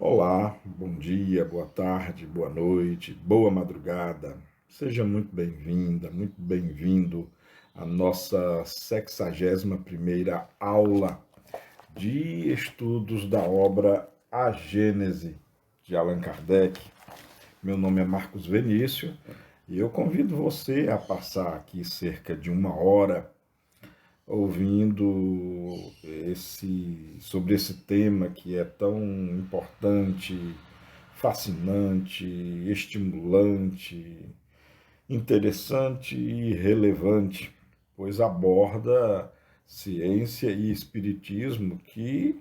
Olá, bom dia, boa tarde, boa noite, boa madrugada. Seja muito bem-vinda, muito bem-vindo à nossa 61ª aula de estudos da obra A Gênese, de Allan Kardec. Meu nome é Marcos Venício e eu convido você a passar aqui cerca de uma hora ouvindo sobre esse tema que é tão importante, fascinante, estimulante, interessante e relevante, pois aborda ciência e espiritismo que,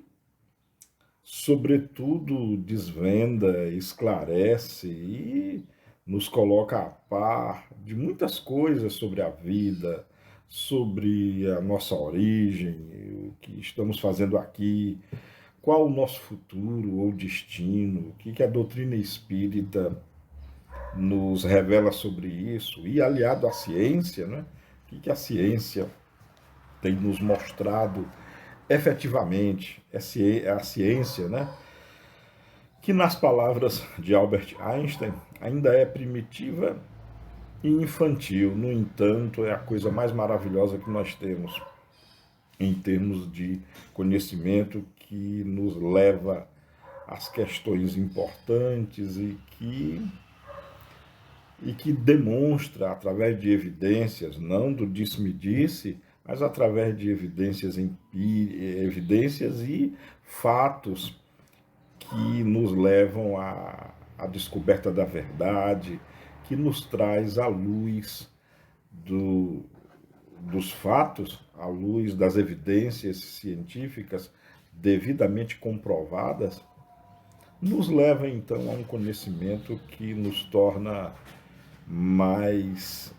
sobretudo, desvenda, esclarece e nos coloca a par de muitas coisas sobre a vida, sobre a nossa origem, o que estamos fazendo aqui, qual o nosso futuro ou destino, o que a doutrina espírita nos revela sobre isso, e aliado à ciência, né? O que a ciência tem nos mostrado efetivamente, é a ciência, né? Que nas palavras de Albert Einstein ainda é primitiva e infantil, no entanto, é a coisa mais maravilhosa que nós temos em termos de conhecimento que nos leva às questões importantes e que demonstra, através de evidências, não do disse-me-disse, mas através de evidências e fatos que nos levam à descoberta da verdade, que nos traz à luz do, dos fatos, à luz das evidências científicas devidamente comprovadas, nos leva então a um conhecimento que nos torna mais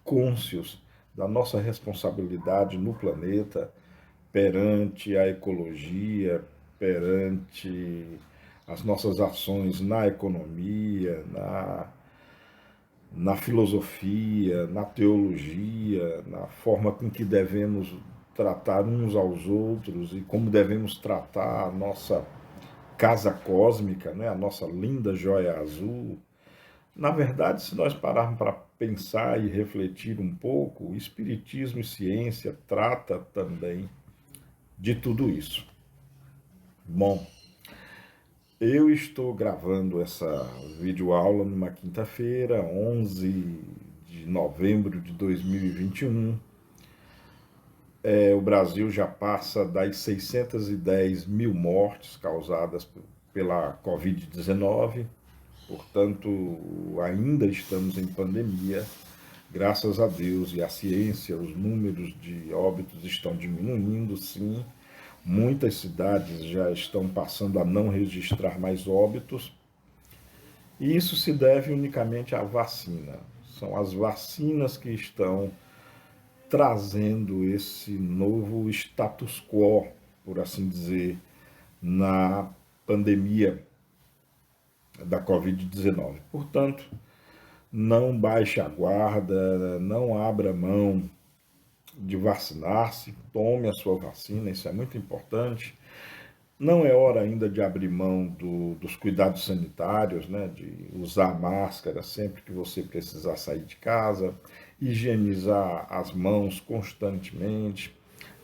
cônscios da nossa responsabilidade no planeta perante a ecologia, perante as nossas ações na economia, na filosofia, na teologia, na forma com que devemos tratar uns aos outros e como devemos tratar a nossa casa cósmica, né? A nossa linda joia azul. Na verdade, se nós pararmos para pensar e refletir um pouco, o Espiritismo e ciência trata também de tudo isso. Bom, eu estou gravando essa videoaula numa quinta-feira, 11 de novembro de 2021. O Brasil já passa das 610 mil mortes causadas pela Covid-19, portanto, ainda estamos em pandemia. Graças a Deus e à ciência, os números de óbitos estão diminuindo, sim. Muitas cidades já estão passando a não registrar mais óbitos. E isso se deve unicamente à vacina. São as vacinas que estão trazendo esse novo status quo, por assim dizer, na pandemia da Covid-19. Portanto, não baixe a guarda, não abra mão de vacinar-se, tome a sua vacina, isso é muito importante. Não é hora ainda de abrir mão dos cuidados sanitários, né? De usar máscara sempre que você precisar sair de casa, higienizar as mãos constantemente,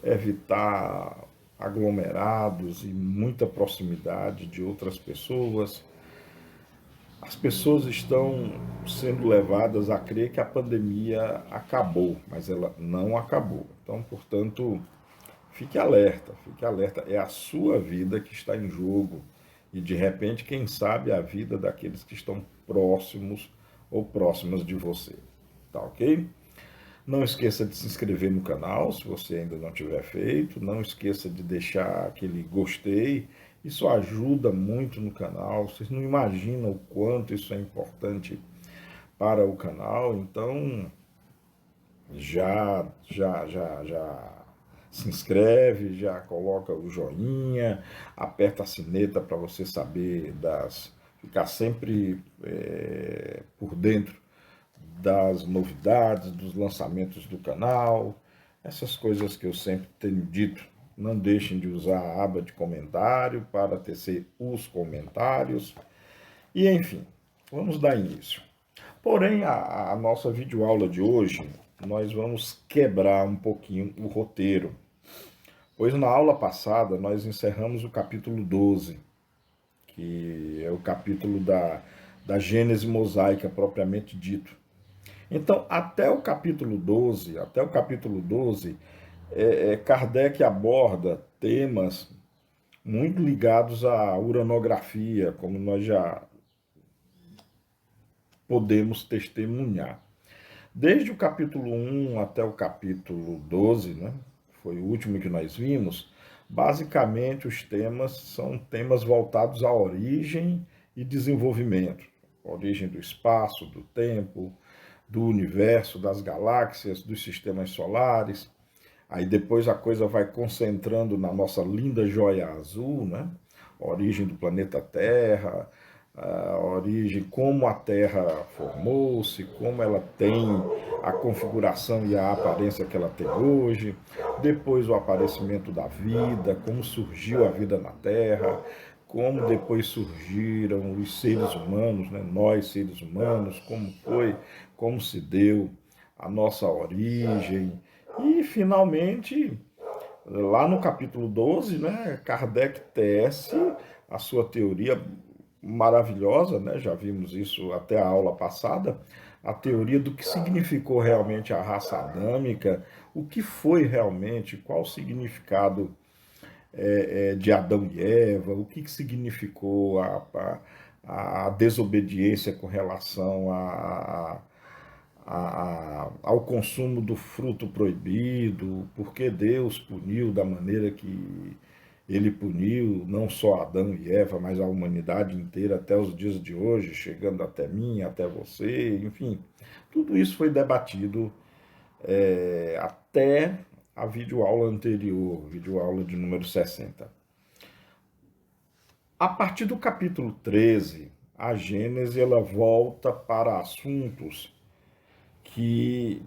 evitar aglomerados e muita proximidade de outras pessoas. As pessoas estão sendo levadas a crer que a pandemia acabou, mas ela não acabou. Então, portanto, fique alerta, fique alerta. É a sua vida que está em jogo e, de repente, quem sabe a vida daqueles que estão próximos ou próximas de você. Tá ok? Não esqueça de se inscrever no canal, se você ainda não tiver feito. Não esqueça de deixar aquele gostei. Isso ajuda muito no canal. Vocês não imaginam o quanto isso é importante para o canal. Então, já se inscreve, já coloca o joinha, aperta a sineta para você saber ficar sempre por dentro das novidades, dos lançamentos do canal, essas coisas que eu sempre tenho dito Não deixem de usar a aba de comentário para tecer os comentários. E enfim, vamos dar início. Porém, a nossa videoaula de hoje, nós vamos quebrar um pouquinho o roteiro, pois na aula passada nós encerramos o capítulo 12, que é o capítulo da Gênese mosaica propriamente dito. Então, até o capítulo 12, Kardec aborda temas muito ligados à uranografia, como nós já podemos testemunhar. Desde o capítulo 1 até o capítulo 12, né, foi o último que nós vimos, basicamente os temas são temas voltados à origem e desenvolvimento. A origem do espaço, do tempo, do universo, das galáxias, dos sistemas solares. Aí depois a coisa vai concentrando na nossa linda joia azul, né? A origem do planeta Terra, a origem, como a Terra formou-se, como ela tem a configuração e a aparência que ela tem hoje, depois o aparecimento da vida, como surgiu a vida na Terra, como depois surgiram os seres humanos, né? Nós seres humanos, como foi, como se deu a nossa origem, e finalmente, lá no capítulo 12, né, Kardec tece a sua teoria maravilhosa, né? Já vimos isso até a aula passada, a teoria do que significou realmente a raça adâmica, o que foi realmente, qual o significado de Adão e Eva, o que significou a desobediência com relação ao consumo do fruto proibido, porque Deus puniu da maneira que ele puniu não só Adão e Eva, mas a humanidade inteira até os dias de hoje, chegando até mim, até você, enfim. Tudo isso foi debatido até a videoaula anterior, videoaula de número 60. A partir do capítulo 13, a Gênese ela volta para assuntos que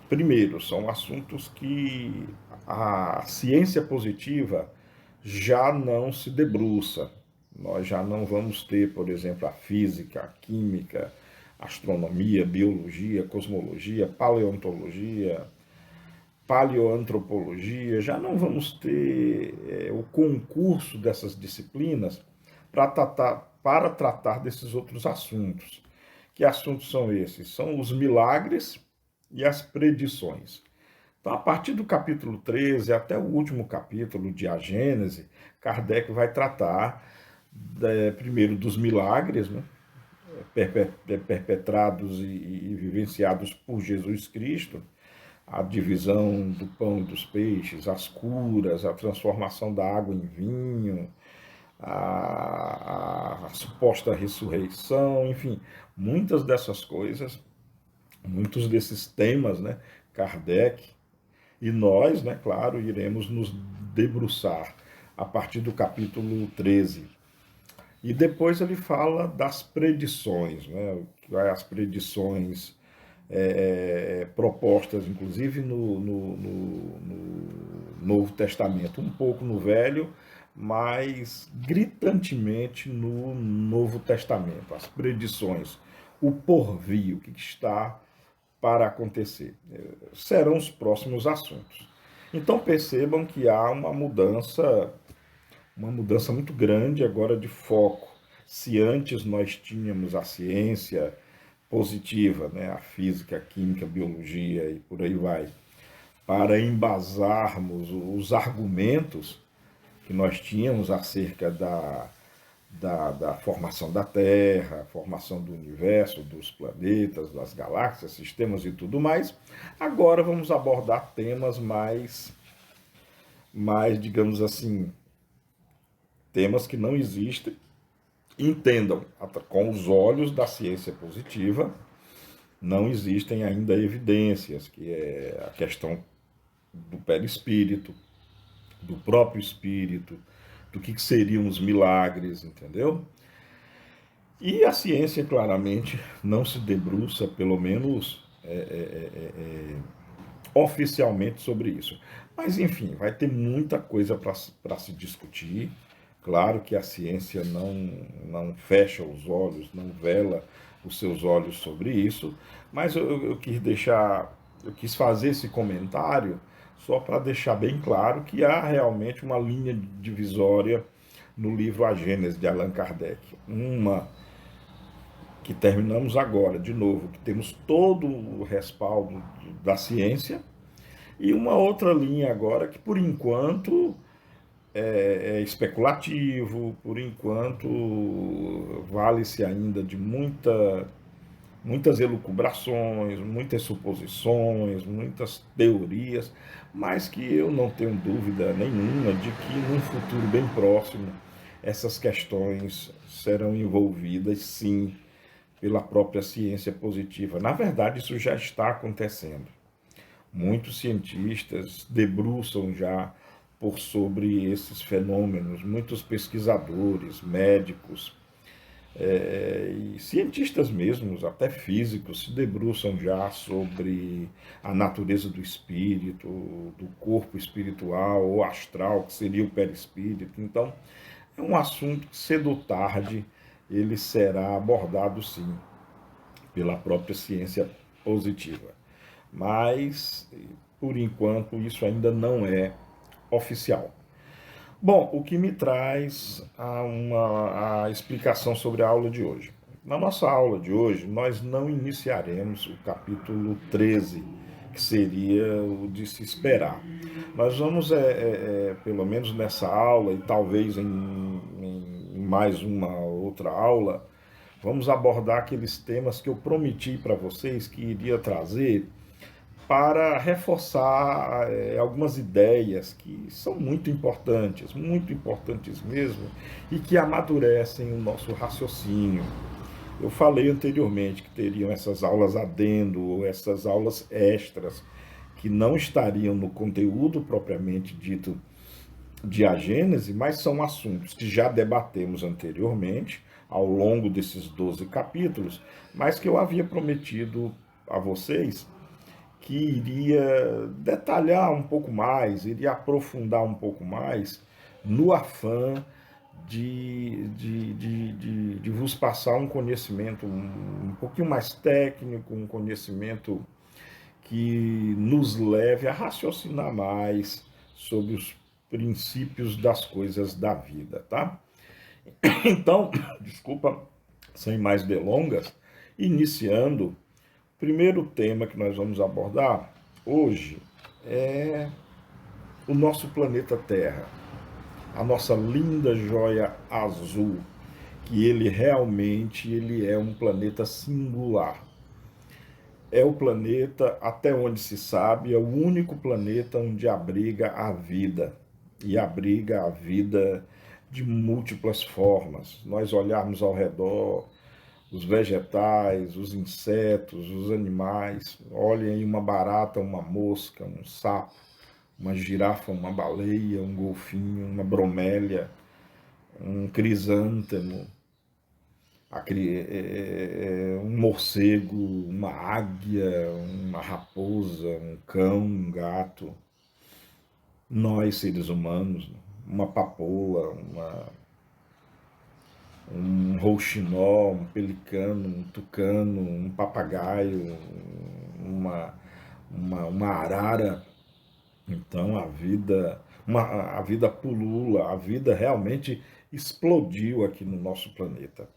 primeiro, são assuntos que a ciência positiva já não se debruça. Nós já não vamos ter, por exemplo, a física, a química, a astronomia, biologia, cosmologia, paleontologia, paleoantropologia, já não vamos ter o concurso dessas disciplinas para tratar desses outros assuntos. Que assuntos são esses? São os milagres e as predições. Então, a partir do capítulo 13 até o último capítulo de A Gênese, Kardec vai tratar primeiro dos milagres, né, perpetrados e vivenciados por Jesus Cristo, a divisão do pão e dos peixes, as curas, a transformação da água em vinho, a suposta ressurreição, enfim, muitas dessas coisas, muitos desses temas, né, Kardec e nós, né, claro, iremos nos debruçar a partir do capítulo 13. E depois ele fala das predições, né, as predições propostas, inclusive, no Novo Testamento, um pouco no Velho, mas gritantemente no Novo Testamento. As predições, o porvir, o que está para acontecer. Serão os próximos assuntos. Então percebam que há uma mudança muito grande agora de foco. Se antes nós tínhamos a ciência positiva, né, a física, a química, a biologia e por aí vai, para embasarmos os argumentos que nós tínhamos acerca da formação da Terra, formação do universo, dos planetas, das galáxias, sistemas e tudo mais. Agora vamos abordar temas mais digamos assim, temas que não existem. Entendam, com os olhos da ciência positiva, não existem ainda evidências, que é a questão do perispírito, do próprio espírito, do que seriam os milagres, entendeu? E a ciência claramente não se debruça, pelo menos oficialmente sobre isso. Mas, enfim, vai ter muita coisa para se discutir. Claro que a ciência não fecha os olhos, não vela os seus olhos sobre isso, mas eu quis fazer esse comentário só para deixar bem claro que há realmente uma linha divisória no livro A Gênese de Allan Kardec. Uma que terminamos agora, de novo, que temos todo o respaldo da ciência, e uma outra linha agora que, por enquanto, é especulativo, por enquanto, vale-se ainda de muitas elucubrações, muitas suposições, muitas teorias, mas que eu não tenho dúvida nenhuma de que num futuro bem próximo essas questões serão envolvidas, sim, pela própria ciência positiva. Na verdade, isso já está acontecendo. Muitos cientistas debruçam já por sobre esses fenômenos, muitos pesquisadores, médicos, e cientistas mesmos, até físicos, se debruçam já sobre a natureza do espírito, do corpo espiritual ou astral, que seria o perispírito. Então, é um assunto que cedo ou tarde ele será abordado, sim, pela própria ciência positiva. Mas, por enquanto, isso ainda não é oficial. Bom, o que me traz a explicação sobre a aula de hoje. Na nossa aula de hoje, nós não iniciaremos o capítulo 13, que seria o de se esperar. Nós vamos, pelo menos nessa aula, e talvez em mais uma outra aula, vamos abordar aqueles temas que eu prometi para vocês que iria trazer para reforçar algumas ideias que são muito importantes mesmo, e que amadurecem o nosso raciocínio. Eu falei anteriormente que teriam essas aulas adendo, ou essas aulas extras, que não estariam no conteúdo propriamente dito de A Gênese, mas são assuntos que já debatemos anteriormente, ao longo desses 12 capítulos, mas que eu havia prometido a vocês que iria detalhar um pouco mais, iria aprofundar um pouco mais, no afã de vos passar um conhecimento um pouquinho mais técnico, um conhecimento que nos leve a raciocinar mais sobre os princípios das coisas da vida, tá? Então, desculpa, sem mais delongas, iniciando. Primeiro tema que nós vamos abordar hoje é o nosso planeta Terra, a nossa linda joia azul, que ele é um planeta singular. É o planeta, até onde se sabe, é o único planeta onde abriga a vida, e abriga a vida de múltiplas formas. Nós olharmos ao redor, os vegetais, os insetos, os animais. Olhem aí uma barata, uma mosca, um sapo, uma girafa, uma baleia, um golfinho, uma bromélia, um crisântemo, um morcego, uma águia, uma raposa, um cão, um gato. Nós, seres humanos, uma papoula, um rouxinol, um pelicano, um tucano, um papagaio, uma arara. Então a vida pulula, a vida realmente explodiu aqui no nosso planeta.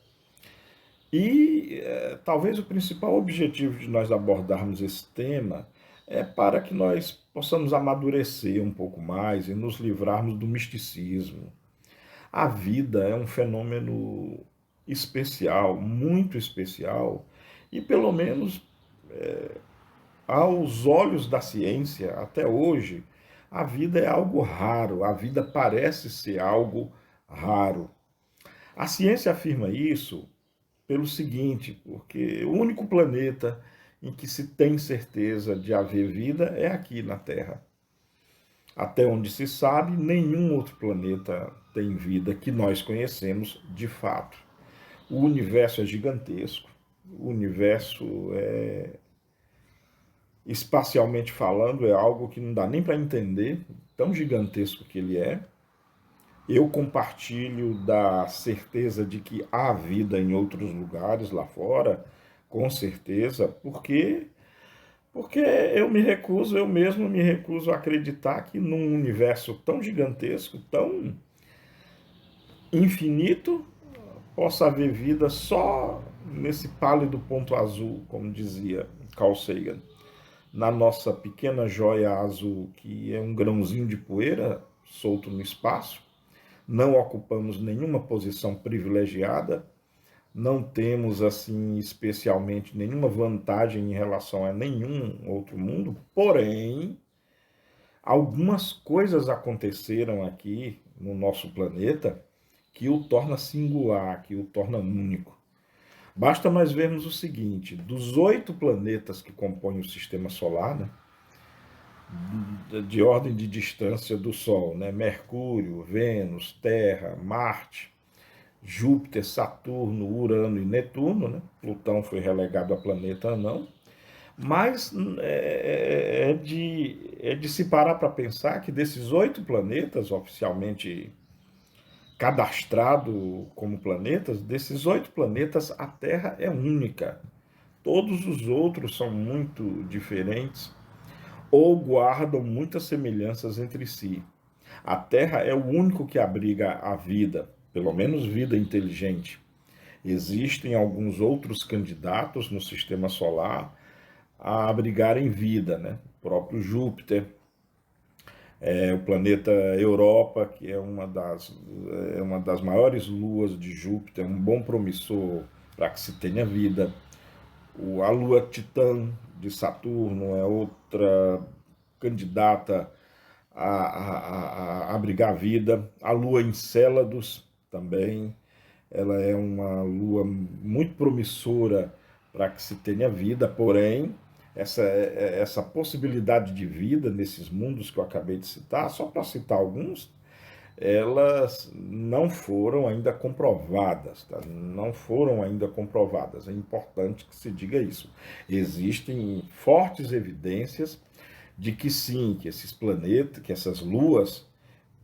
E talvez o principal objetivo de nós abordarmos esse tema é para que nós possamos amadurecer um pouco mais e nos livrarmos do misticismo. A vida é um fenômeno especial, muito especial, e pelo menos aos olhos da ciência, até hoje, a vida é algo raro, a vida parece ser algo raro. A ciência afirma isso pelo seguinte, porque o único planeta em que se tem certeza de haver vida é aqui na Terra. Até onde se sabe, nenhum outro planeta tem vida que nós conhecemos de fato. O universo é gigantesco, o universo espacialmente falando, é algo que não dá nem para entender, tão gigantesco que ele é. Eu compartilho da certeza de que há vida em outros lugares lá fora, com certeza, porque eu mesmo me recuso a acreditar que num universo tão gigantesco, tão infinito, possa haver vida só nesse pálido ponto azul, como dizia Carl Sagan. Na nossa pequena joia azul, que é um grãozinho de poeira solto no espaço, não ocupamos nenhuma posição privilegiada, não temos assim especialmente nenhuma vantagem em relação a nenhum outro mundo, porém, algumas coisas aconteceram aqui no nosso planeta que o torna singular, que o torna único. Basta nós vermos o seguinte: dos 8 planetas que compõem o sistema solar, né, de ordem de distância do Sol, né, Mercúrio, Vênus, Terra, Marte, Júpiter, Saturno, Urano e Netuno, né? Plutão foi relegado a planeta anão, mas é de se parar para pensar que desses 8 planetas oficialmente cadastrado como planetas, desses 8 planetas a Terra é única. Todos os outros são muito diferentes ou guardam muitas semelhanças entre si. A Terra é o único que abriga a vida, pelo menos vida inteligente. Existem alguns outros candidatos no sistema solar a abrigarem vida, né? O próprio Júpiter, o planeta Europa, que é uma das maiores luas de Júpiter, um bom promissor para que se tenha vida. A lua Titã de Saturno é outra candidata a abrigar vida. A lua Encélados também, ela é uma lua muito promissora para que se tenha vida, porém, essa possibilidade de vida nesses mundos que eu acabei de citar, só para citar alguns, elas não foram ainda comprovadas, tá? Não foram ainda comprovadas. É importante que se diga isso. Existem fortes evidências de que sim, que esses planetas, que essas luas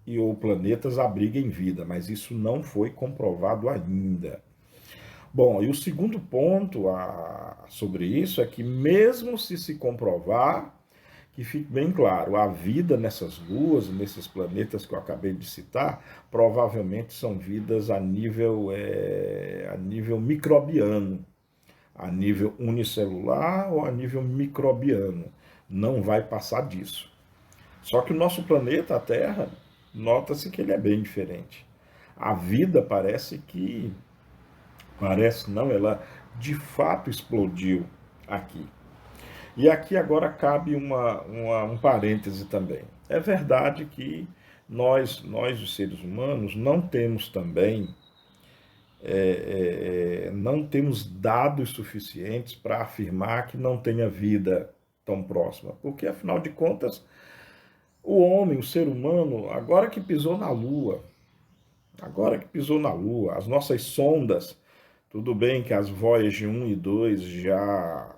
e ou planetas abriguem vida, mas isso não foi comprovado ainda. Bom, e o segundo ponto sobre isso é que mesmo se comprovar, que fique bem claro, a vida nessas luas, nesses planetas que eu acabei de citar, provavelmente são vidas a nível microbiano, a nível unicelular ou a nível microbiano. Não vai passar disso. Só que o nosso planeta, a Terra, nota-se que ele é bem diferente. A vida parece não, ela de fato explodiu aqui. E aqui agora cabe um parêntese também. É verdade que nós os seres humanos, não temos também, não temos dados suficientes para afirmar que não tenha vida tão próxima. Porque, afinal de contas, o homem, o ser humano, agora que pisou na Lua, as nossas sondas, tudo bem que as Voyager 1 e 2 já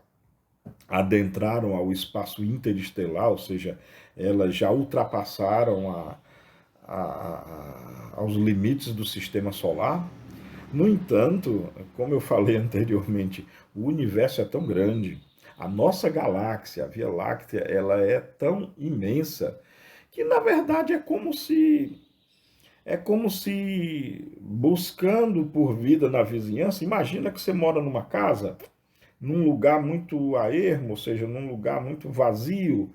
adentraram ao espaço interestelar, ou seja, elas já ultrapassaram aos limites do sistema solar. No entanto, como eu falei anteriormente, o universo é tão grande, a nossa galáxia, a Via Láctea, ela é tão imensa que, na verdade, é como se buscando por vida na vizinhança. Imagina que você mora numa casa, num lugar muito a ermo, ou seja, num lugar muito vazio,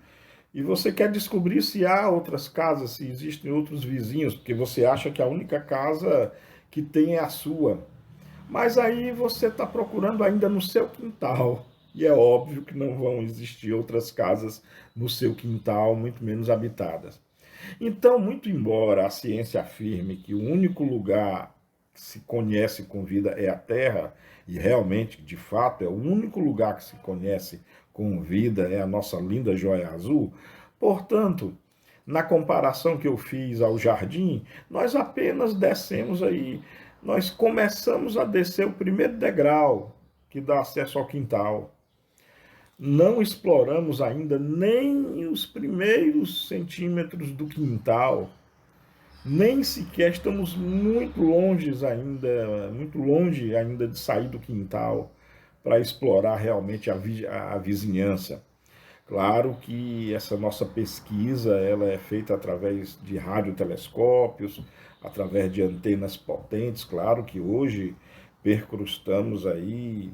e você quer descobrir se há outras casas, se existem outros vizinhos, porque você acha que a única casa que tem é a sua. Mas aí você está procurando ainda no seu quintal. E é óbvio que não vão existir outras casas no seu quintal, muito menos habitadas. Então, muito embora a ciência afirme que o único lugar que se conhece com vida é a Terra, e realmente, de fato, é o único lugar que se conhece com vida, é a nossa linda joia azul, portanto, na comparação que eu fiz ao jardim, nós apenas descemos aí, nós começamos a descer o primeiro degrau que dá acesso ao quintal. Não exploramos ainda nem os primeiros centímetros do quintal, nem sequer estamos muito longe ainda de sair do quintal para explorar realmente a vizinhança. Claro que essa nossa pesquisa ela é feita através de radiotelescópios, através de antenas potentes. Claro que hoje percrustamos aí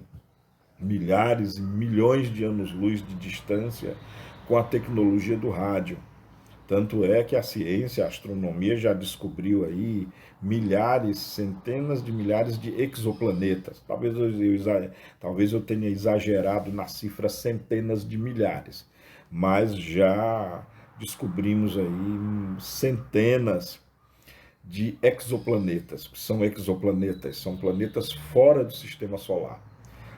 milhares e milhões de anos-luz de distância com a tecnologia do rádio. Tanto é que a ciência, a astronomia já descobriu aí milhares, centenas de milhares de exoplanetas. Talvez eu tenha exagerado na cifra centenas de milhares, mas já descobrimos aí centenas de exoplanetas. O que são exoplanetas? São planetas fora do sistema solar,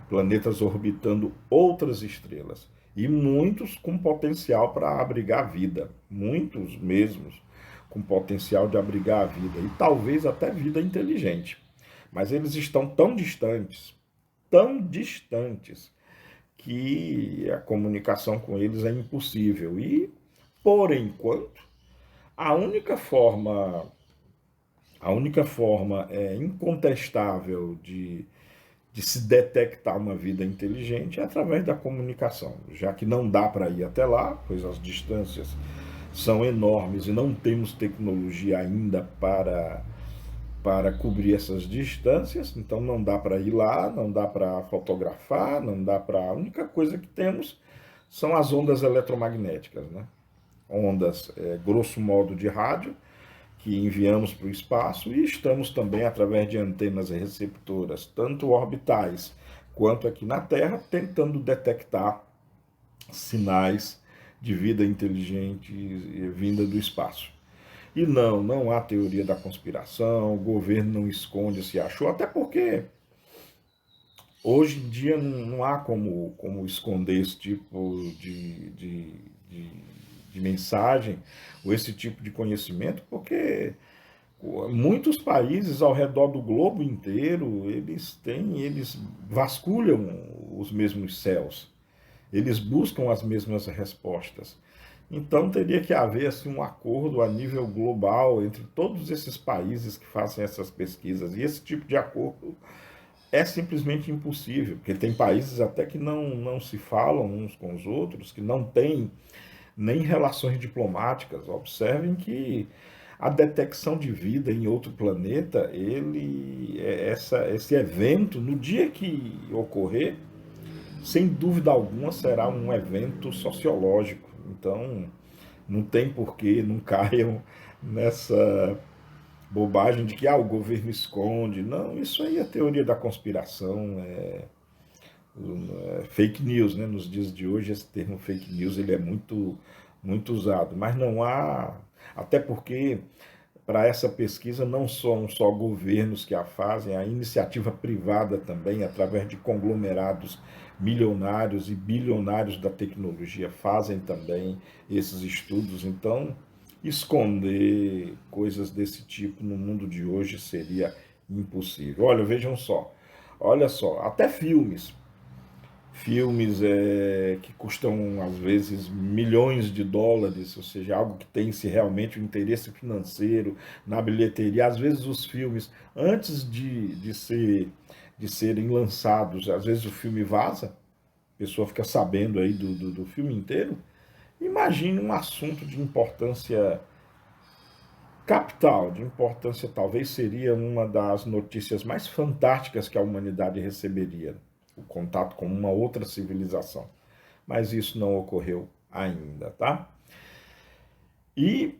planetas orbitando outras estrelas e muitos com potencial para abrigar vida, muitos mesmos com potencial de abrigar a vida e talvez até vida inteligente. Mas eles estão tão distantes, que a comunicação com eles é impossível. E, por enquanto, a única forma, a única forma incontestável de se detectar uma vida inteligente é através da comunicação, já que não dá para ir até lá, pois as distâncias são enormes e não temos tecnologia ainda para cobrir essas distâncias, então não dá para ir lá, não dá para fotografar, não dá para. A única coisa que temos são as ondas eletromagnéticas, né? Ondas, grosso modo, de rádio, que enviamos para o espaço, e estamos também, através de antenas receptoras, tanto orbitais quanto aqui na Terra, tentando detectar sinais de vida inteligente vinda do espaço. E não há teoria da conspiração, o governo não esconde se achou, até porque hoje em dia não há como esconder esse tipo de mensagem ou esse tipo de conhecimento, porque muitos países ao redor do globo inteiro, eles vasculham os mesmos céus, eles buscam as mesmas respostas. Então teria que haver assim, um acordo a nível global entre todos esses países que fazem essas pesquisas. E esse tipo de acordo é simplesmente impossível, porque tem países até que não se falam uns com os outros, que não têm nem relações diplomáticas. Observem que a detecção de vida em outro planeta, esse evento, no dia que ocorrer, sem dúvida alguma será um evento sociológico. Então, não tem porquê, não caiam nessa bobagem de que o governo esconde. Não, isso aí é teoria da conspiração, fake news, né? Nos dias de hoje esse termo fake news ele é muito usado, mas não há, até porque para essa pesquisa não são só governos que a fazem, a iniciativa privada também, através de conglomerados milionários e bilionários da tecnologia, fazem também esses estudos. Então, esconder coisas desse tipo no mundo de hoje seria impossível. Olha, vejam só, olha só, até filmes que custam às vezes milhões de dólares, ou seja, algo que tem-se realmente um interesse financeiro na bilheteria. Às vezes os filmes, antes de serem lançados, às vezes o filme vaza, a pessoa fica sabendo aí do filme inteiro. Imagine um assunto de importância capital, de importância, talvez seria uma das notícias mais fantásticas que a humanidade receberia, o contato com uma outra civilização. Mas isso não ocorreu ainda, tá? E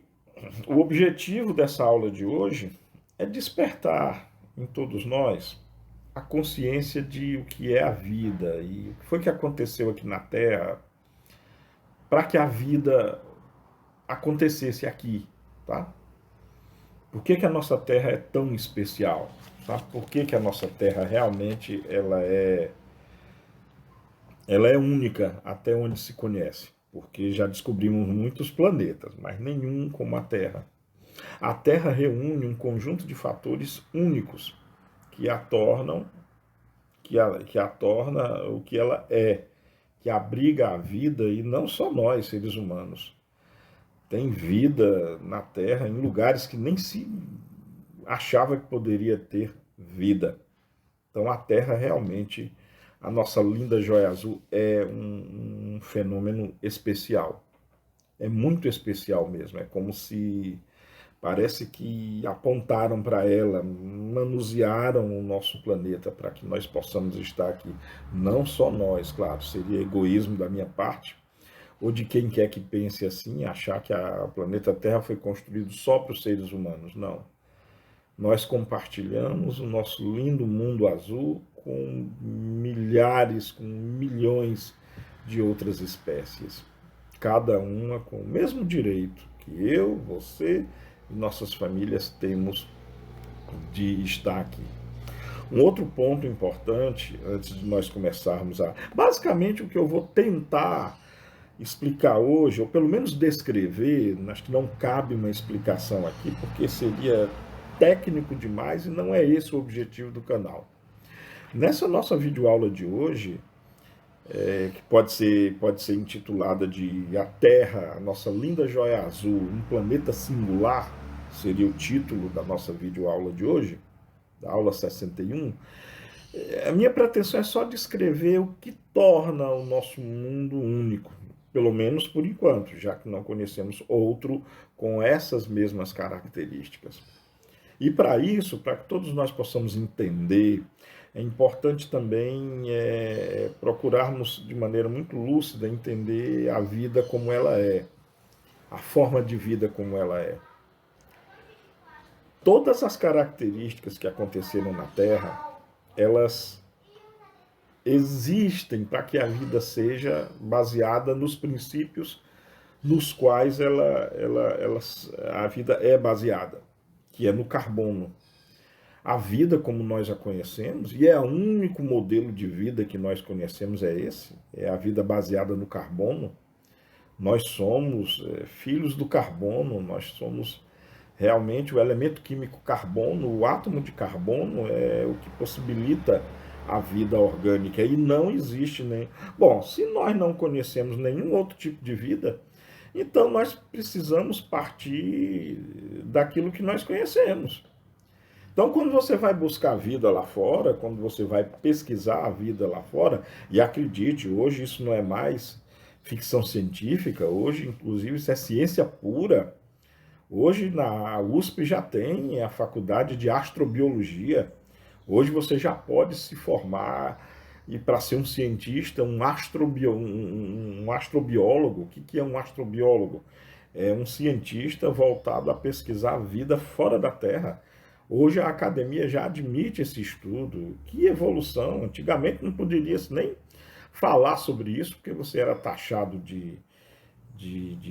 o objetivo dessa aula de hoje é despertar em todos nós a consciência de o que é a vida e o que foi que aconteceu aqui na Terra para que a vida acontecesse aqui, tá? Por que a nossa Terra é tão especial? Tá? Por que a nossa Terra realmente ela é única até onde se conhece? Porque já descobrimos muitos planetas, mas nenhum como a Terra. A Terra reúne um conjunto de fatores únicos que a torna o que ela é, que abriga a vida, e não só nós, seres humanos. Tem vida na Terra em lugares que nem se achava que poderia ter vida. Então a Terra realmente, a nossa linda joia azul, é um fenômeno especial. É muito especial mesmo. É como se parece que apontaram para ela, manusearam o nosso planeta para que nós possamos estar aqui. Não só nós, claro, seria egoísmo da minha parte, ou de quem quer que pense assim, achar que o planeta Terra foi construído só para os seres humanos. Não. Nós compartilhamos o nosso lindo mundo azul com milhares, com milhões de outras espécies. Cada uma com o mesmo direito que eu, você e nossas famílias temos de estar aqui. Um outro ponto importante, antes de nós começarmos a... Basicamente, o que eu vou tentar explicar hoje, ou pelo menos descrever, acho que não cabe uma explicação aqui, porque seria técnico demais e não é esse o objetivo do canal. Nessa nossa videoaula de hoje, que pode ser intitulada de A Terra, a nossa linda joia azul, um planeta singular, seria o título da nossa videoaula de hoje, da aula 61, a minha pretensão é só descrever o que torna o nosso mundo único, pelo menos por enquanto, já que não conhecemos outro com essas mesmas características. E para isso, para que todos nós possamos entender, é importante também procurarmos de maneira muito lúcida entender a vida como ela é, a forma de vida como ela é. Todas as características que aconteceram na Terra, elas existem para que a vida seja baseada nos princípios nos quais a vida é baseada, que é no carbono. A vida como nós a conhecemos, e é o único modelo de vida que nós conhecemos é esse, é a vida baseada no carbono. Nós somos filhos do carbono, nós somos realmente o elemento químico carbono, o átomo de carbono é o que possibilita a vida orgânica, e não existe nem... Bom, se nós não conhecemos nenhum outro tipo de vida, então nós precisamos partir daquilo que nós conhecemos. Então, quando você vai buscar a vida lá fora, quando você vai pesquisar a vida lá fora, e acredite, hoje isso não é mais ficção científica, hoje, inclusive, isso é ciência pura. Hoje, na USP já tem a faculdade de astrobiologia. Hoje você já pode se formar e, para ser um cientista, um astrobiólogo. O que é um astrobiólogo? É um cientista voltado a pesquisar a vida fora da Terra. Hoje a academia já admite esse estudo. Que evolução! Antigamente não poderia nem falar sobre isso, porque você era taxado de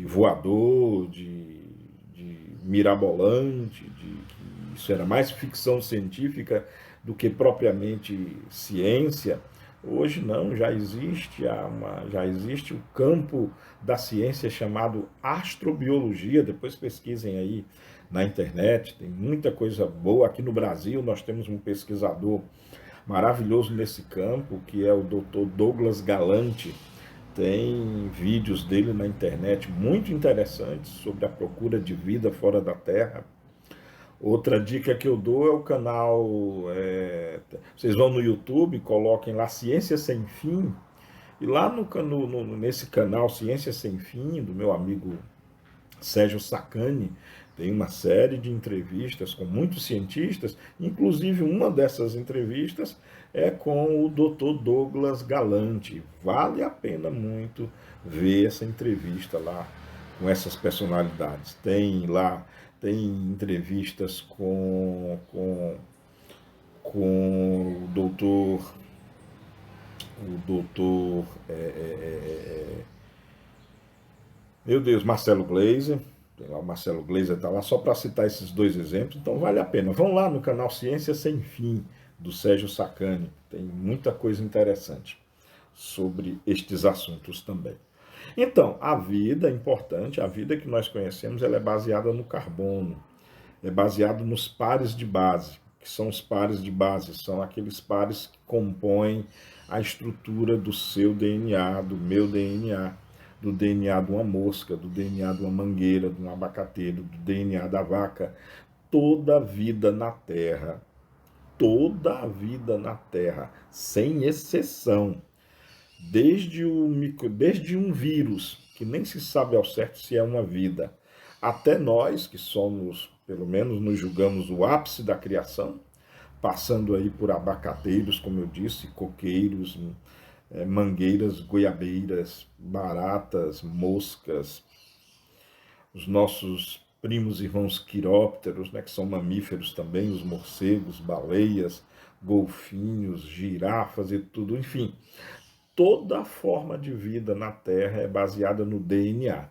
voador, de mirabolante, que isso era mais ficção científica do que propriamente ciência. Hoje não, já existe o campo da ciência chamado astrobiologia. Depois pesquisem aí na internet, tem muita coisa boa. Aqui no Brasil nós temos um pesquisador maravilhoso nesse campo, que é o Dr. Douglas Galante. Tem vídeos dele na internet muito interessantes sobre a procura de vida fora da Terra. Outra dica que eu dou é o canal, vocês vão no YouTube, coloquem lá Ciência Sem Fim, e lá nesse canal Ciência Sem Fim, do meu amigo Sérgio Sacani, tem uma série de entrevistas com muitos cientistas, inclusive uma dessas entrevistas é com o Dr. Douglas Galante. Vale a pena muito ver essa entrevista lá com essas personalidades. Tem entrevistas com o doutor meu Deus, Marcelo Gleiser. Tem lá o Marcelo Gleiser, está lá só para citar esses dois exemplos, então vale a pena. Vão lá no canal Ciência Sem Fim, do Sérgio Sacani, tem muita coisa interessante sobre estes assuntos também. Então, a vida é importante, a vida que nós conhecemos, ela é baseada no carbono, é baseada nos pares de base, que são os pares de base, são aqueles pares que compõem a estrutura do seu DNA, do meu DNA, do DNA de uma mosca, do DNA de uma mangueira, de um abacateiro, do DNA da vaca. Toda a vida na Terra, toda a vida na Terra, sem exceção, desde um vírus, que nem se sabe ao certo se é uma vida, até nós, que somos, pelo menos nos julgamos o ápice da criação, passando aí por abacateiros, como eu disse, coqueiros, mangueiras, goiabeiras, baratas, moscas, os nossos primos irmãos quirópteros, né, que são mamíferos também, os morcegos, baleias, golfinhos, girafas e tudo, enfim. Toda forma de vida na Terra é baseada no DNA,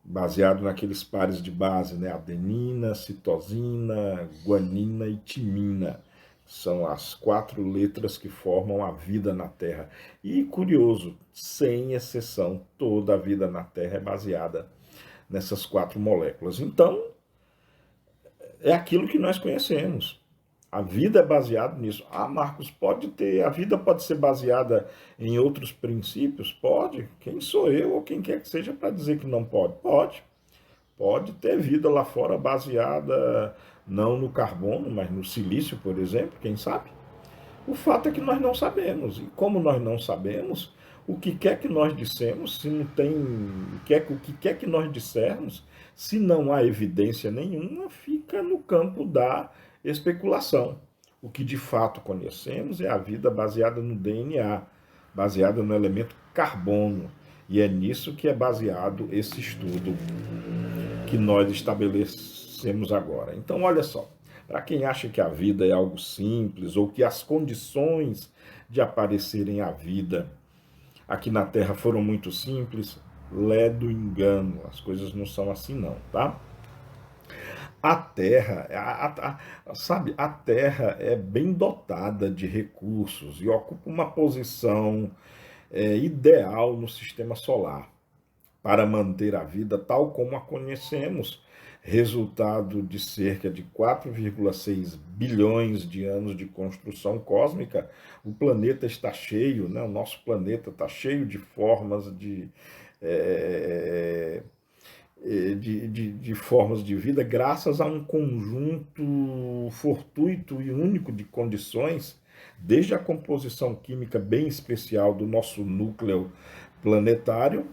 baseado naqueles pares de base, né? Adenina, citosina, guanina e timina. São as 4 letras que formam a vida na Terra. E curioso, sem exceção, toda a vida na Terra é baseada nessas 4 moléculas. Então, é aquilo que nós conhecemos. A vida é baseada nisso. Ah, Marcos, a vida pode ser baseada em outros princípios? Pode. Quem sou eu ou quem quer que seja para dizer que não pode? Pode. Pode ter vida lá fora baseada não no carbono, mas no silício, por exemplo, quem sabe? O fato é que nós não sabemos. E como nós não sabemos, o que quer que nós dissemos, se não tem, o que quer que nós dissermos, se não há evidência nenhuma, fica no campo da especulação. O que de fato conhecemos é a vida baseada no DNA, baseada no elemento carbono. E é nisso que é baseado esse estudo que nós estabelecemos agora. Então, olha só, para quem acha que a vida é algo simples ou que as condições de aparecerem a vida aqui na Terra foram muito simples, ledo engano, as coisas não são assim não, tá? A Terra, sabe, a Terra é bem dotada de recursos e ocupa uma posição ideal no sistema solar para manter a vida tal como a conhecemos, resultado de cerca de 4,6 bilhões de anos de construção cósmica. O planeta está cheio, né? O nosso planeta está cheio de formas de formas de vida, graças a um conjunto fortuito e único de condições, desde a composição química bem especial do nosso núcleo planetário,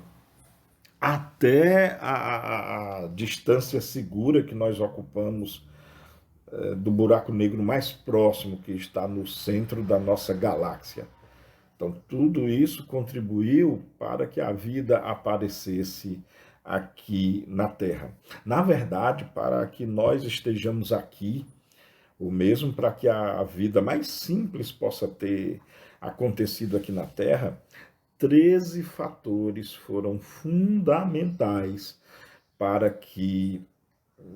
até a distância segura que nós ocupamos do buraco negro mais próximo, que está no centro da nossa galáxia. Então, tudo isso contribuiu para que a vida aparecesse aqui na Terra. Na verdade, para que nós estejamos aqui, ou mesmo para que a vida mais simples possa ter acontecido aqui na Terra, 13 fatores foram fundamentais para que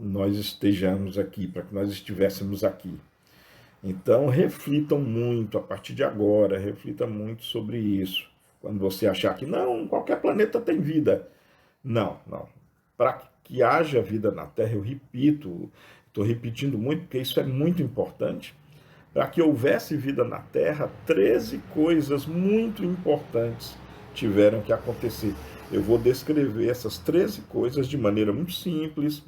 nós estejamos aqui, para que nós estivéssemos aqui. Então, reflitam muito a partir de agora, reflita muito sobre isso. Quando você achar que não, qualquer planeta tem vida. Não, não. Para que haja vida na Terra, eu repito, estou repetindo muito, porque isso é muito importante. Para que houvesse vida na Terra, 13 coisas muito importantes tiveram que acontecer. Eu vou descrever essas 13 coisas de maneira muito simples,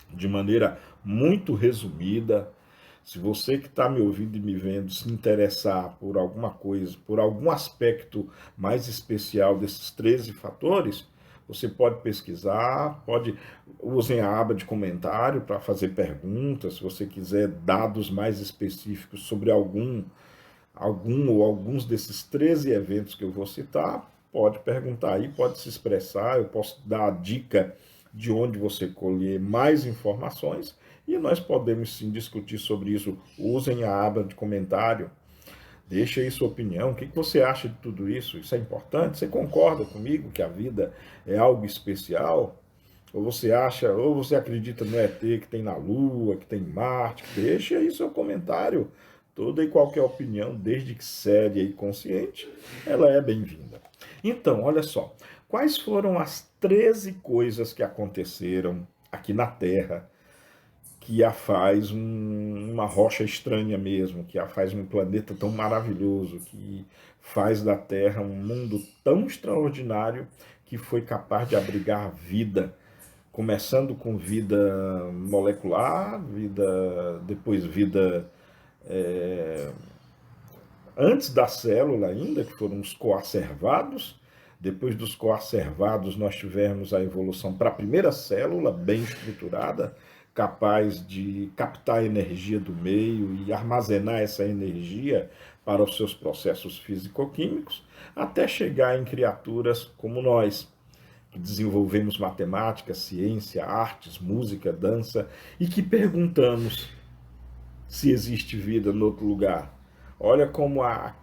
de maneira muito resumida. Se você que está me ouvindo e me vendo se interessar por alguma coisa, por algum aspecto mais especial desses 13 fatores, você pode pesquisar, usem a aba de comentário para fazer perguntas, se você quiser dados mais específicos sobre algum ou alguns desses 13 eventos que eu vou citar, pode perguntar aí, pode se expressar, eu posso dar a dica de onde você colher mais informações e nós podemos sim discutir sobre isso. Usem a aba de comentário, deixe aí sua opinião, o que você acha de tudo isso? Isso é importante? Você concorda comigo que a vida é algo especial? Ou você acha, ou você acredita no ET que tem na Lua, que tem em Marte? Deixe aí seu comentário. Toda e qualquer opinião, desde que séria e consciente, ela é bem-vinda. Então, olha só, quais foram as 13 coisas que aconteceram aqui na Terra que a faz uma rocha estranha mesmo, que a faz um planeta tão maravilhoso, que faz da Terra um mundo tão extraordinário que foi capaz de abrigar vida, começando com vida molecular, vida, depois vida antes da célula ainda, que foram os coacervados. Depois dos coacervados, nós tivemos a evolução para a primeira célula, bem estruturada, capaz de captar a energia do meio e armazenar essa energia para os seus processos físico-químicos, até chegar em criaturas como nós, que desenvolvemos matemática, ciência, artes, música, dança, e que perguntamos se existe vida em outro lugar. Olha como a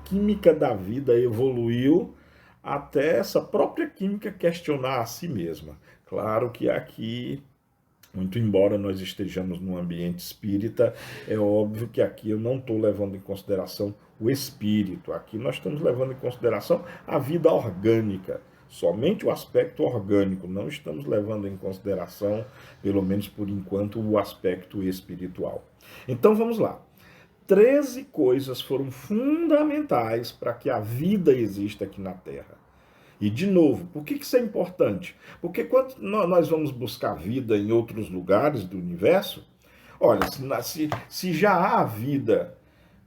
química da vida evoluiu até essa própria química questionar a si mesma. Claro que aqui, muito embora nós estejamos num ambiente espírita, é óbvio que aqui eu não estou levando em consideração o espírito. Aqui nós estamos levando em consideração a vida orgânica, somente o aspecto orgânico. Não estamos levando em consideração, pelo menos por enquanto, o aspecto espiritual. Então vamos lá. 13 coisas foram fundamentais para que a vida exista aqui na Terra. E, de novo, por que isso é importante? Porque quando nós vamos buscar vida em outros lugares do universo, olha, se já há vida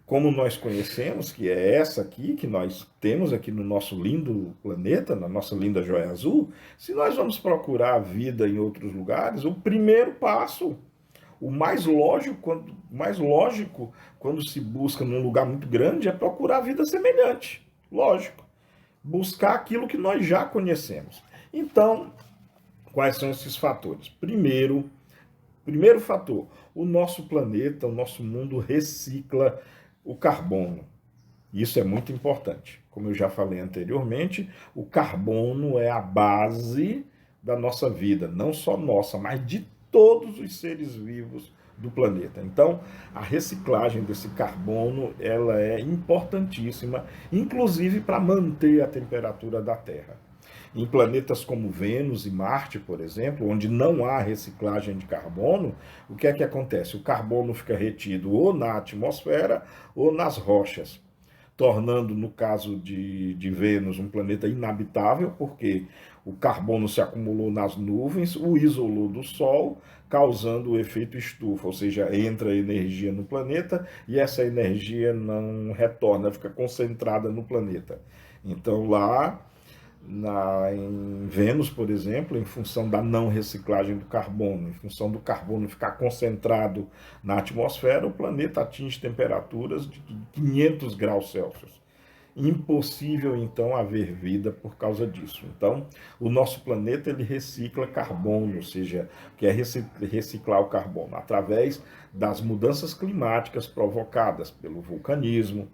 como nós conhecemos, que é essa aqui, que nós temos aqui no nosso lindo planeta, na nossa linda joia azul, se nós vamos procurar vida em outros lugares, o primeiro passo, o mais lógico quando se busca num lugar muito grande é procurar vida semelhante. Lógico. Buscar aquilo que nós já conhecemos. Então, quais são esses fatores? Primeiro fator, o nosso planeta, o nosso mundo recicla o carbono. Isso é muito importante. Como eu já falei anteriormente, o carbono é a base da nossa vida, não só nossa, mas de todos os seres vivos do planeta. Então, a reciclagem desse carbono, ela é importantíssima, inclusive para manter a temperatura da Terra. Em planetas como Vênus e Marte, por exemplo, onde não há reciclagem de carbono, o que é que acontece? O carbono fica retido ou na atmosfera ou nas rochas, tornando, no caso de Vênus, um planeta inabitável, porque o carbono se acumulou nas nuvens, o isolou do Sol, causando o efeito estufa, ou seja, entra energia no planeta e essa energia não retorna, fica concentrada no planeta. Então lá em Vênus, por exemplo, em função da não reciclagem do carbono, em função do carbono ficar concentrado na atmosfera, o planeta atinge temperaturas de 500 graus Celsius. Impossível, então, haver vida por causa disso. Então, o nosso planeta ele recicla carbono, ou seja, que é reciclar o carbono, através das mudanças climáticas provocadas pelo vulcanismo.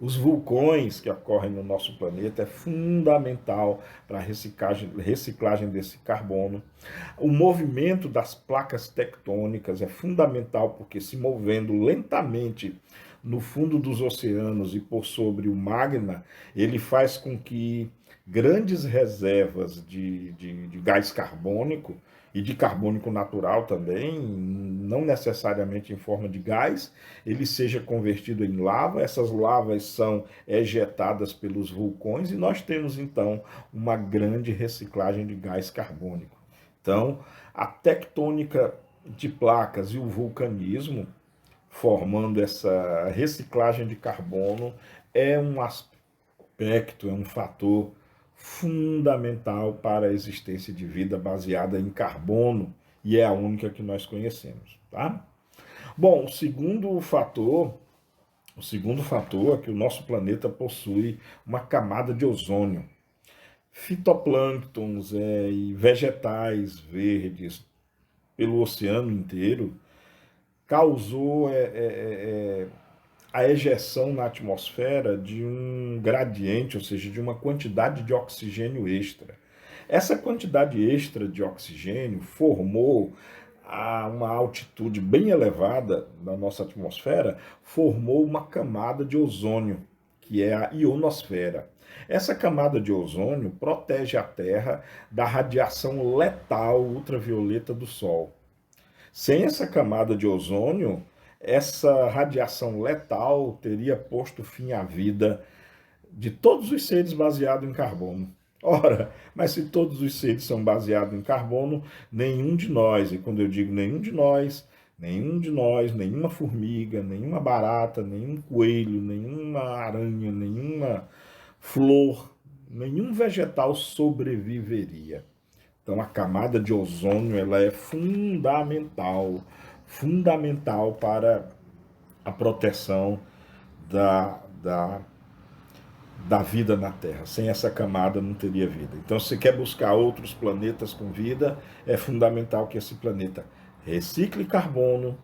Os vulcões que ocorrem no nosso planeta é fundamental para a reciclagem desse carbono. O movimento das placas tectônicas é fundamental porque se movendo lentamente no fundo dos oceanos e por sobre o magma, ele faz com que grandes reservas de gás carbônico e de carbônico natural também, não necessariamente em forma de gás, ele seja convertido em lava. Essas lavas são ejetadas pelos vulcões e nós temos então uma grande reciclagem de gás carbônico. Então, a tectônica de placas e o vulcanismo formando essa reciclagem de carbono é um aspecto, é um fator fundamental para a existência de vida baseada em carbono e é a única que nós conhecemos, tá? Bom, o segundo fator é que o nosso planeta possui uma camada de ozônio. Fitoplânctons e vegetais verdes pelo oceano inteiro causou a ejeção na atmosfera de um gradiente, ou seja, de uma quantidade de oxigênio extra. Essa quantidade extra de oxigênio formou, a uma altitude bem elevada da nossa atmosfera, formou uma camada de ozônio, que é a ionosfera. Essa camada de ozônio protege a Terra da radiação letal ultravioleta do Sol. Sem essa camada de ozônio, essa radiação letal teria posto fim à vida de todos os seres baseados em carbono. Ora, mas se todos os seres são baseados em carbono, nenhum de nós, e quando eu digo nenhum de nós, nenhuma formiga, nenhuma barata, nenhum coelho, nenhuma aranha, nenhuma flor, nenhum vegetal sobreviveria. Então a camada de ozônio ela é fundamental, fundamental para a proteção da, da, da vida na Terra. Sem essa camada não teria vida. Então, se você quer buscar outros planetas com vida, é fundamental que esse planeta recicle carbono,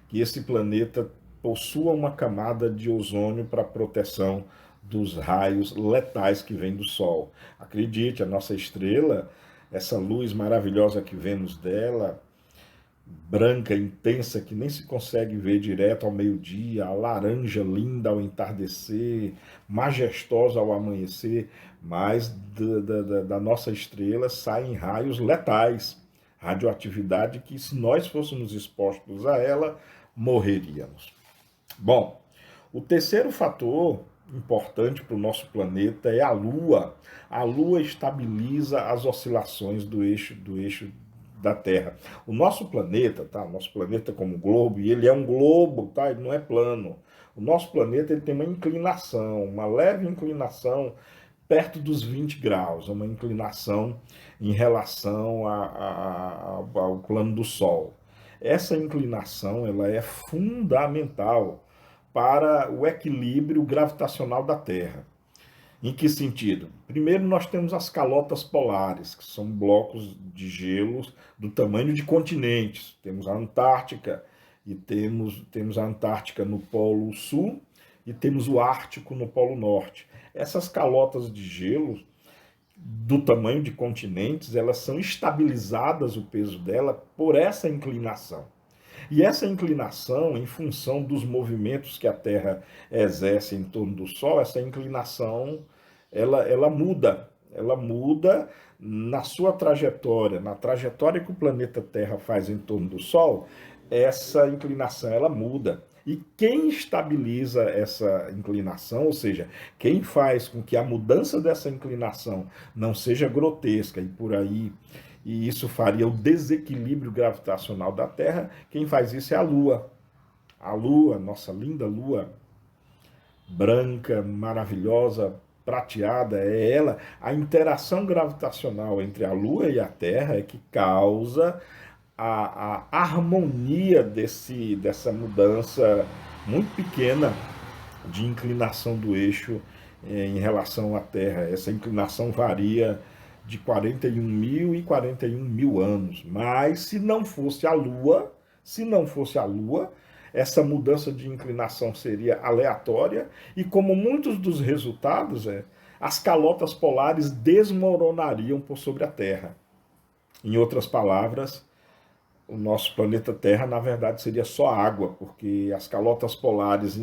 que esse planeta possua uma camada de ozônio para proteção dos raios letais que vêm do Sol. Acredite, a nossa estrela, essa luz maravilhosa que vemos dela, branca, intensa, que nem se consegue ver direto ao meio-dia, a laranja linda ao entardecer, majestosa ao amanhecer, mas da nossa estrela saem raios letais, radioatividade que, se nós fôssemos expostos a ela, morreríamos. Bom, o terceiro fator importante para o nosso planeta é a Lua. A Lua estabiliza as oscilações do eixo da Terra. O nosso planeta, tá? O nosso planeta como globo, e ele é um globo, tá? Ele não é plano. O nosso planeta ele tem uma inclinação, uma leve inclinação perto dos 20 graus, uma inclinação em relação ao plano do Sol. Essa inclinação ela é fundamental para o equilíbrio gravitacional da Terra. Em que sentido? Primeiro, nós temos as calotas polares, que são blocos de gelos do tamanho de continentes. Temos a Antártica e temos a Antártica no Polo Sul e temos o Ártico no Polo Norte. Essas calotas de gelo do tamanho de continentes, elas são estabilizadas, o peso dela, por essa inclinação. E essa inclinação, em função dos movimentos que a Terra exerce em torno do Sol, essa inclinação ela muda na sua trajetória, na trajetória que o planeta Terra faz em torno do Sol, essa inclinação ela muda. E quem estabiliza essa inclinação, ou seja, quem faz com que a mudança dessa inclinação não seja grotesca e por aí, e isso faria o desequilíbrio gravitacional da Terra, quem faz isso é a Lua. A Lua, nossa linda Lua, branca, maravilhosa, prateada, é ela. A interação gravitacional entre a Lua e a Terra é que causa a harmonia dessa mudança muito pequena de inclinação do eixo em relação à Terra. Essa inclinação varia de 41.000 e 41.000 anos. Mas se não fosse a Lua, essa mudança de inclinação seria aleatória e, como muitos dos resultados, as calotas polares desmoronariam por sobre a Terra. Em outras palavras, o nosso planeta Terra, na verdade, seria só água, porque as calotas polares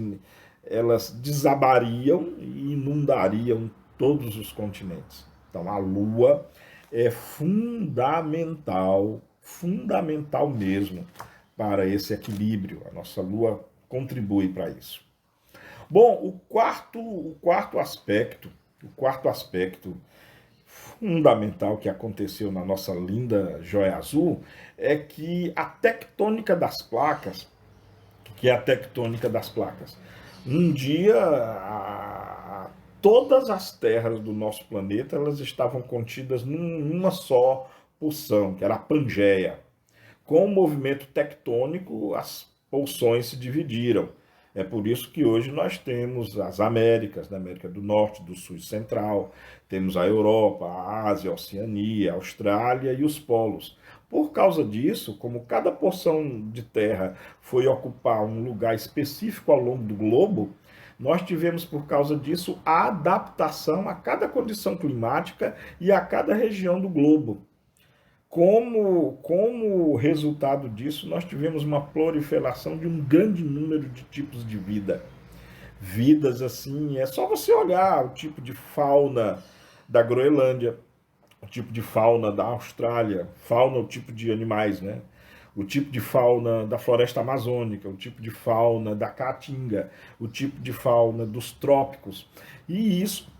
elas desabariam e inundariam todos os continentes. Então, a Lua é fundamental, fundamental mesmo para esse equilíbrio. A nossa Lua contribui para isso. Bom, o quarto aspecto fundamental que aconteceu na nossa linda joia azul é que a tectônica das placas, um dia todas as terras do nosso planeta elas estavam contidas numa só porção, que era a Pangeia. Com o movimento tectônico, as porções se dividiram. É por isso que hoje nós temos as Américas, da América do Norte, do Sul e Central, temos a Europa, a Ásia, a Oceania, a Austrália e os polos. Por causa disso, como cada porção de terra foi ocupar um lugar específico ao longo do globo, nós tivemos, por causa disso, a adaptação a cada condição climática e a cada região do globo. Como resultado disso, nós tivemos uma proliferação de um grande número de tipos de vida. Vidas assim, é só você olhar o tipo de fauna da Groenlândia, o tipo de fauna da Austrália, fauna, o tipo de animais, né? o tipo de fauna da floresta amazônica, o tipo de fauna da caatinga, o tipo de fauna dos trópicos. E isso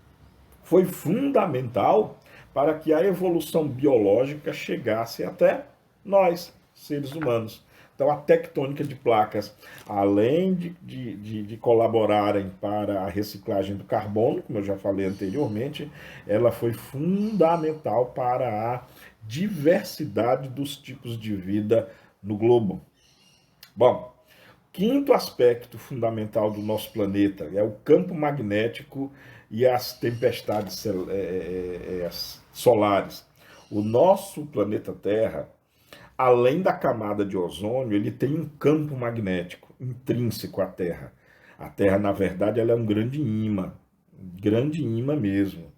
foi fundamental para que a evolução biológica chegasse até nós, seres humanos. Então, a tectônica de placas, além de colaborarem para a reciclagem do carbono, como eu já falei anteriormente, ela foi fundamental para a diversidade dos tipos de vida no globo. Bom, quinto aspecto fundamental do nosso planeta é o campo magnético e as tempestades solares. O nosso planeta Terra, além da camada de ozônio, ele tem um campo magnético intrínseco à Terra. A Terra, na verdade, ela é um grande imã mesmo,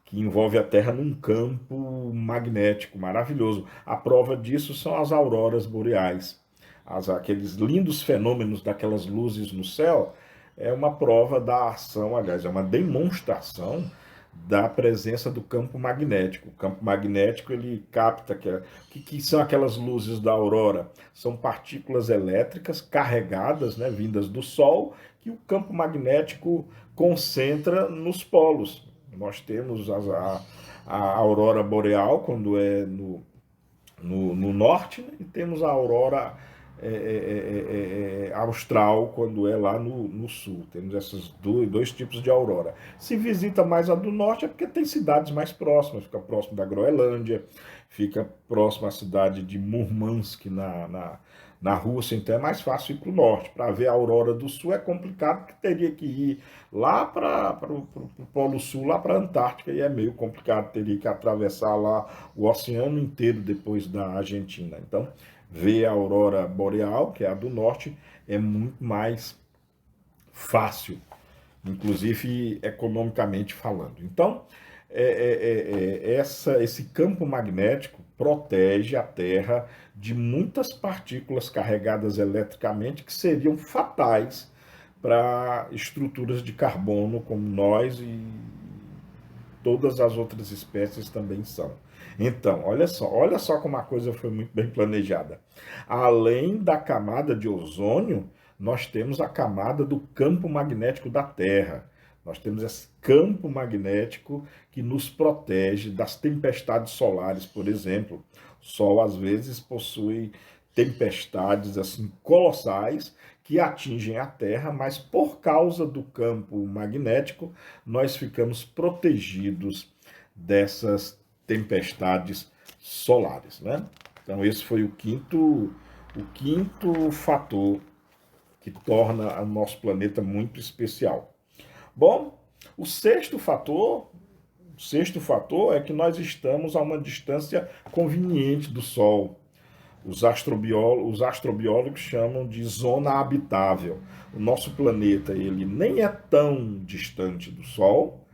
que envolve a Terra num campo magnético maravilhoso. A prova disso são as auroras boreais. Aqueles lindos fenômenos daquelas luzes no céu é uma prova da ação, aliás, é uma demonstração da presença do campo magnético. O campo magnético ele capta que são aquelas luzes da aurora. São partículas elétricas carregadas, né, vindas do Sol, que o campo magnético concentra nos polos. Nós temos a aurora boreal quando é no norte, né, e temos a aurora austral quando é lá no sul. Temos esses dois tipos de aurora. Se visita mais a do norte é porque tem cidades mais próximas, fica próximo da Groenlândia, fica próximo à cidade de Murmansk na Rússia, então é mais fácil ir para o norte. Para ver a aurora do sul é complicado, porque teria que ir lá para o Polo Sul, lá para a Antártica, e é meio complicado, teria que atravessar lá o oceano inteiro depois da Argentina. Então, ver a aurora boreal, que é a do norte, é muito mais fácil, inclusive economicamente falando. Então, esse campo magnético protege a Terra de muitas partículas carregadas eletricamente que seriam fatais para estruturas de carbono como nós e todas as outras espécies também são. Então, olha só como a coisa foi muito bem planejada. Além da camada de ozônio, nós temos a camada do campo magnético da Terra. Nós temos esse campo magnético que nos protege das tempestades solares, por exemplo. O Sol, às vezes, possui tempestades assim colossais que atingem a Terra, mas por causa do campo magnético, nós ficamos protegidos dessas tempestades solares, né? Então esse foi o quinto fator que torna o nosso planeta muito especial. Bom, o sexto fator é que nós estamos a uma distância conveniente do Sol. Os astrobiólogos chamam de zona habitável. O nosso planeta ele nem é tão distante do Sol,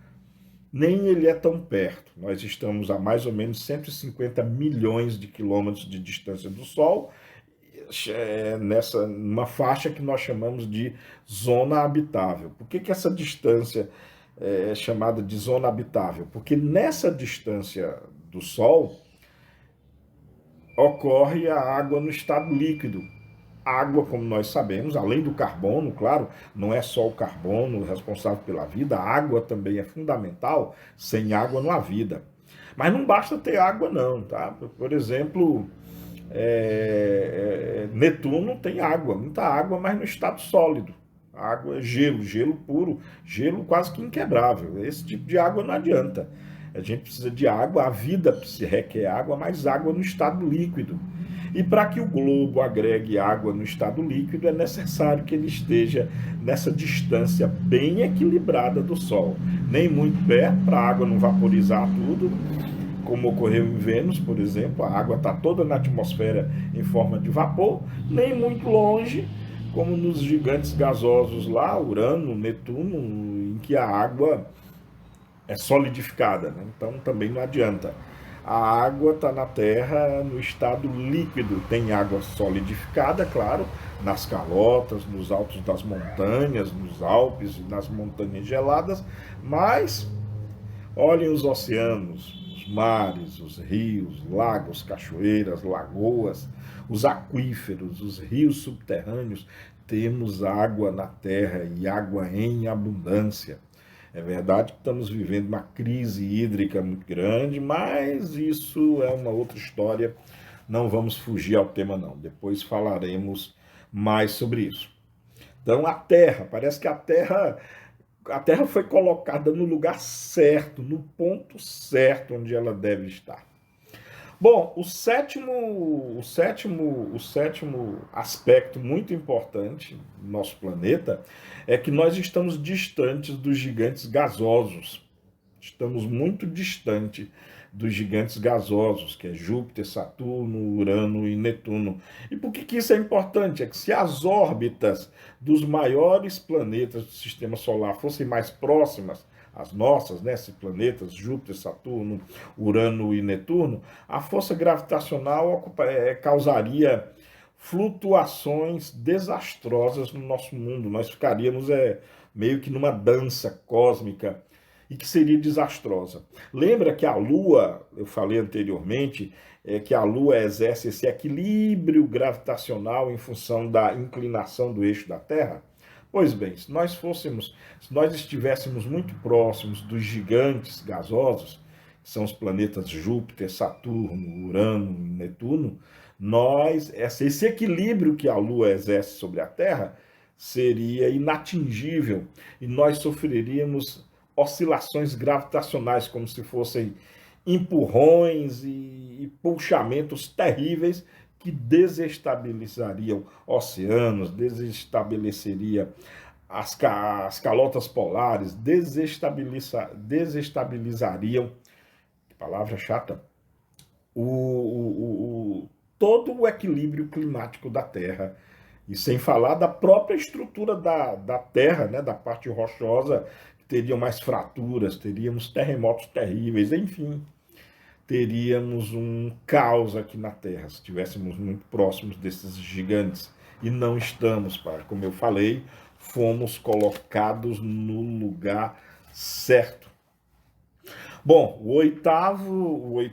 nem ele é tão perto. Nós estamos a mais ou menos 150 milhões de quilômetros de distância do Sol, numa faixa que nós chamamos de zona habitável. Por que essa distância é chamada de zona habitável? Porque nessa distância do Sol ocorre a água no estado líquido. Água, como nós sabemos, além do carbono, claro, não é só o carbono responsável pela vida, a água também é fundamental, sem água não há vida. Mas não basta ter água não, tá? Por exemplo, Netuno tem água, muita água, mas no estado sólido. A água é gelo puro, gelo quase que inquebrável. Esse tipo de água não adianta. A gente precisa de água, a vida se requer água, mas água no estado líquido. E para que o globo agregue água no estado líquido, é necessário que ele esteja nessa distância bem equilibrada do Sol. Nem muito perto, para a água não vaporizar tudo, como ocorreu em Vênus, por exemplo, a água está toda na atmosfera em forma de vapor, nem muito longe, como nos gigantes gasosos lá, Urano, Netuno, em que a água é solidificada, né? Então também não adianta. A água está na Terra no estado líquido, tem água solidificada, claro, nas calotas, nos altos das montanhas, nos Alpes, nas montanhas geladas, mas olhem os oceanos, os os mares, os rios, lagos, cachoeiras, lagoas, os aquíferos, os rios subterrâneos, temos água na terra e água em abundância. É verdade que estamos vivendo uma crise hídrica muito grande, mas isso é uma outra história. Não vamos fugir ao tema, não. Depois falaremos mais sobre isso. Então, a Terra, parece que a Terra foi colocada no lugar certo, no ponto certo onde ela deve estar. Bom, o sétimo aspecto muito importante do nosso planeta é que nós estamos distantes dos gigantes gasosos. Estamos muito distante dos gigantes gasosos, que é Júpiter, Saturno, Urano e Netuno. E por que isso é importante? É que se as órbitas dos maiores planetas do Sistema Solar fossem mais próximas as nossas, né, esses planetas, Júpiter, Saturno, Urano e Netuno, a força gravitacional causaria flutuações desastrosas no nosso mundo. Nós ficaríamos meio que numa dança cósmica e que seria desastrosa. Lembra que a Lua, eu falei anteriormente, que a Lua exerce esse equilíbrio gravitacional em função da inclinação do eixo da Terra? Pois bem, se nós estivéssemos muito próximos dos gigantes gasosos, que são os planetas Júpiter, Saturno, Urano e Netuno, esse equilíbrio que a Lua exerce sobre a Terra seria inatingível e nós sofreríamos oscilações gravitacionais, como se fossem empurrões e puxamentos terríveis que desestabilizariam oceanos, desestabilizaria as calotas polares, desestabilizariam, que palavra chata, todo o equilíbrio climático da Terra. E sem falar da própria estrutura da Terra, né, da parte rochosa, que teriam mais fraturas, teríamos terremotos terríveis, enfim, teríamos um caos aqui na Terra, se estivéssemos muito próximos desses gigantes. E não estamos, como eu falei, fomos colocados no lugar certo. Bom, o oitavo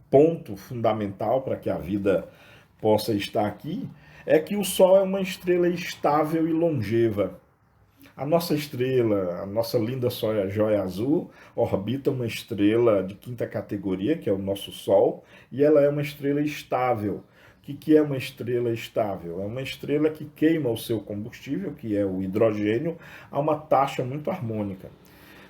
ponto fundamental para que a vida possa estar aqui é que o Sol é uma estrela estável e longeva. A nossa estrela, a nossa linda joia azul, orbita uma estrela de quinta categoria, que é o nosso Sol, e ela é uma estrela estável. O que é uma estrela estável? É uma estrela que queima o seu combustível, que é o hidrogênio, a uma taxa muito harmônica.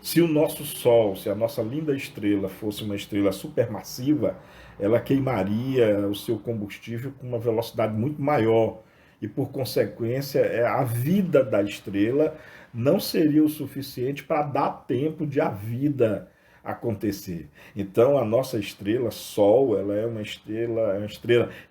Se o nosso Sol, se a nossa linda estrela fosse uma estrela supermassiva, ela queimaria o seu combustível com uma velocidade muito maior. E, por consequência, a vida da estrela não seria o suficiente para dar tempo de a vida acontecer. Então, a nossa estrela Sol, ela é uma estrela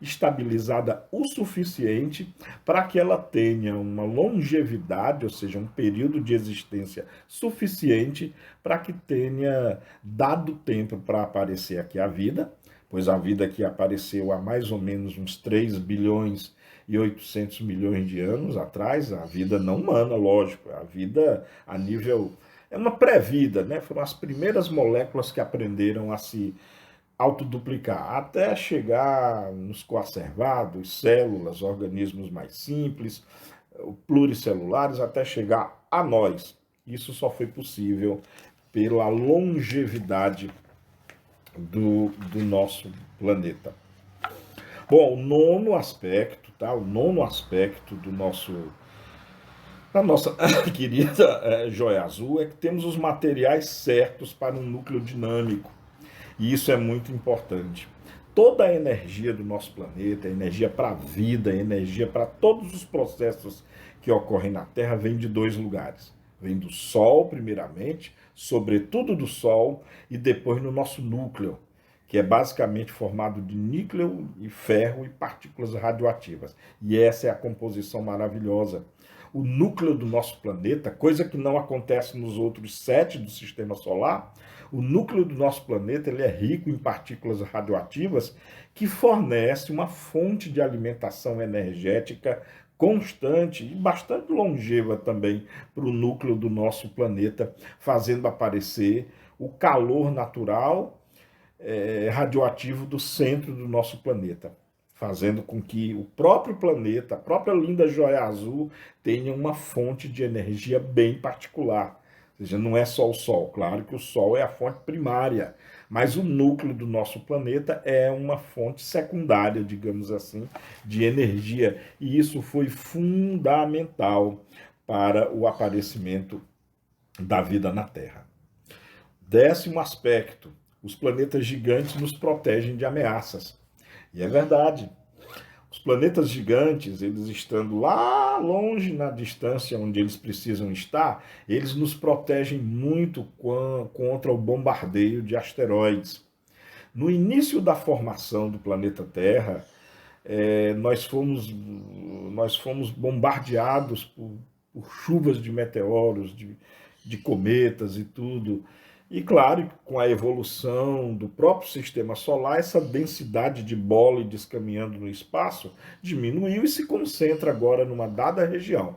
estabilizada o suficiente para que ela tenha uma longevidade, ou seja, um período de existência suficiente para que tenha dado tempo para aparecer aqui a vida, pois a vida aqui apareceu há mais ou menos uns 3 bilhões e 800 milhões de anos atrás, a vida não humana, lógico, a vida a nível... é uma pré-vida, né? Foram as primeiras moléculas que aprenderam a se autoduplicar, até chegar nos coacervados, células, organismos mais simples, pluricelulares, até chegar a nós. Isso só foi possível pela longevidade do nosso planeta. Bom, o nono aspecto da nossa querida joia azul é que temos os materiais certos para um núcleo dinâmico. E isso é muito importante. Toda a energia do nosso planeta, a energia para a vida, a energia para todos os processos que ocorrem na Terra, vem de 2 lugares. Vem do Sol, primeiramente, sobretudo do Sol, e depois no nosso núcleo, que é basicamente formado de níquel e ferro e partículas radioativas. E essa é a composição maravilhosa. O núcleo do nosso planeta, coisa que não acontece nos outros 7 do Sistema Solar, o núcleo do nosso planeta ele é rico em partículas radioativas que fornece uma fonte de alimentação energética constante e bastante longeva também para o núcleo do nosso planeta, fazendo aparecer o calor natural radioativo do centro do nosso planeta, fazendo com que o próprio planeta, a própria linda joia azul, tenha uma fonte de energia bem particular. Ou seja, não é só o Sol, claro que o Sol é a fonte primária, mas o núcleo do nosso planeta é uma fonte secundária, digamos assim, de energia. E isso foi fundamental para o aparecimento da vida na Terra. 10º aspecto: os planetas gigantes nos protegem de ameaças. E é verdade. Os planetas gigantes, eles estando lá longe na distância onde eles precisam estar, eles nos protegem muito contra o bombardeio de asteroides. No início da formação do planeta Terra, nós fomos bombardeados por chuvas de meteoros, de cometas e tudo. E claro, com a evolução do próprio sistema solar, essa densidade de bólides caminhando no espaço diminuiu e se concentra agora numa dada região.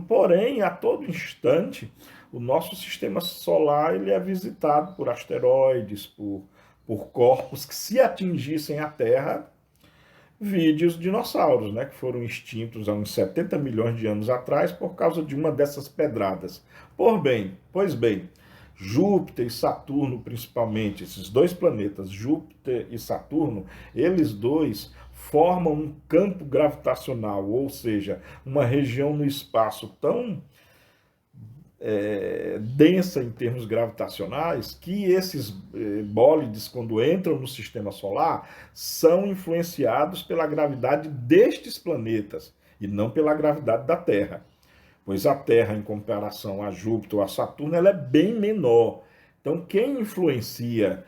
Porém, a todo instante, o nosso sistema solar ele é visitado por asteroides, por corpos que, se atingissem a Terra, vide os dinossauros, né, que foram extintos há uns 70 milhões de anos atrás por causa de uma dessas pedradas. Pois bem, Júpiter e Saturno, principalmente, esses dois planetas, Júpiter e Saturno, eles dois formam um campo gravitacional, ou seja, uma região no espaço tão densa em termos gravitacionais, que esses bólides, quando entram no sistema solar, são influenciados pela gravidade destes planetas e não pela gravidade da Terra. Pois a Terra, em comparação a Júpiter ou a Saturno, ela é bem menor. Então, quem influencia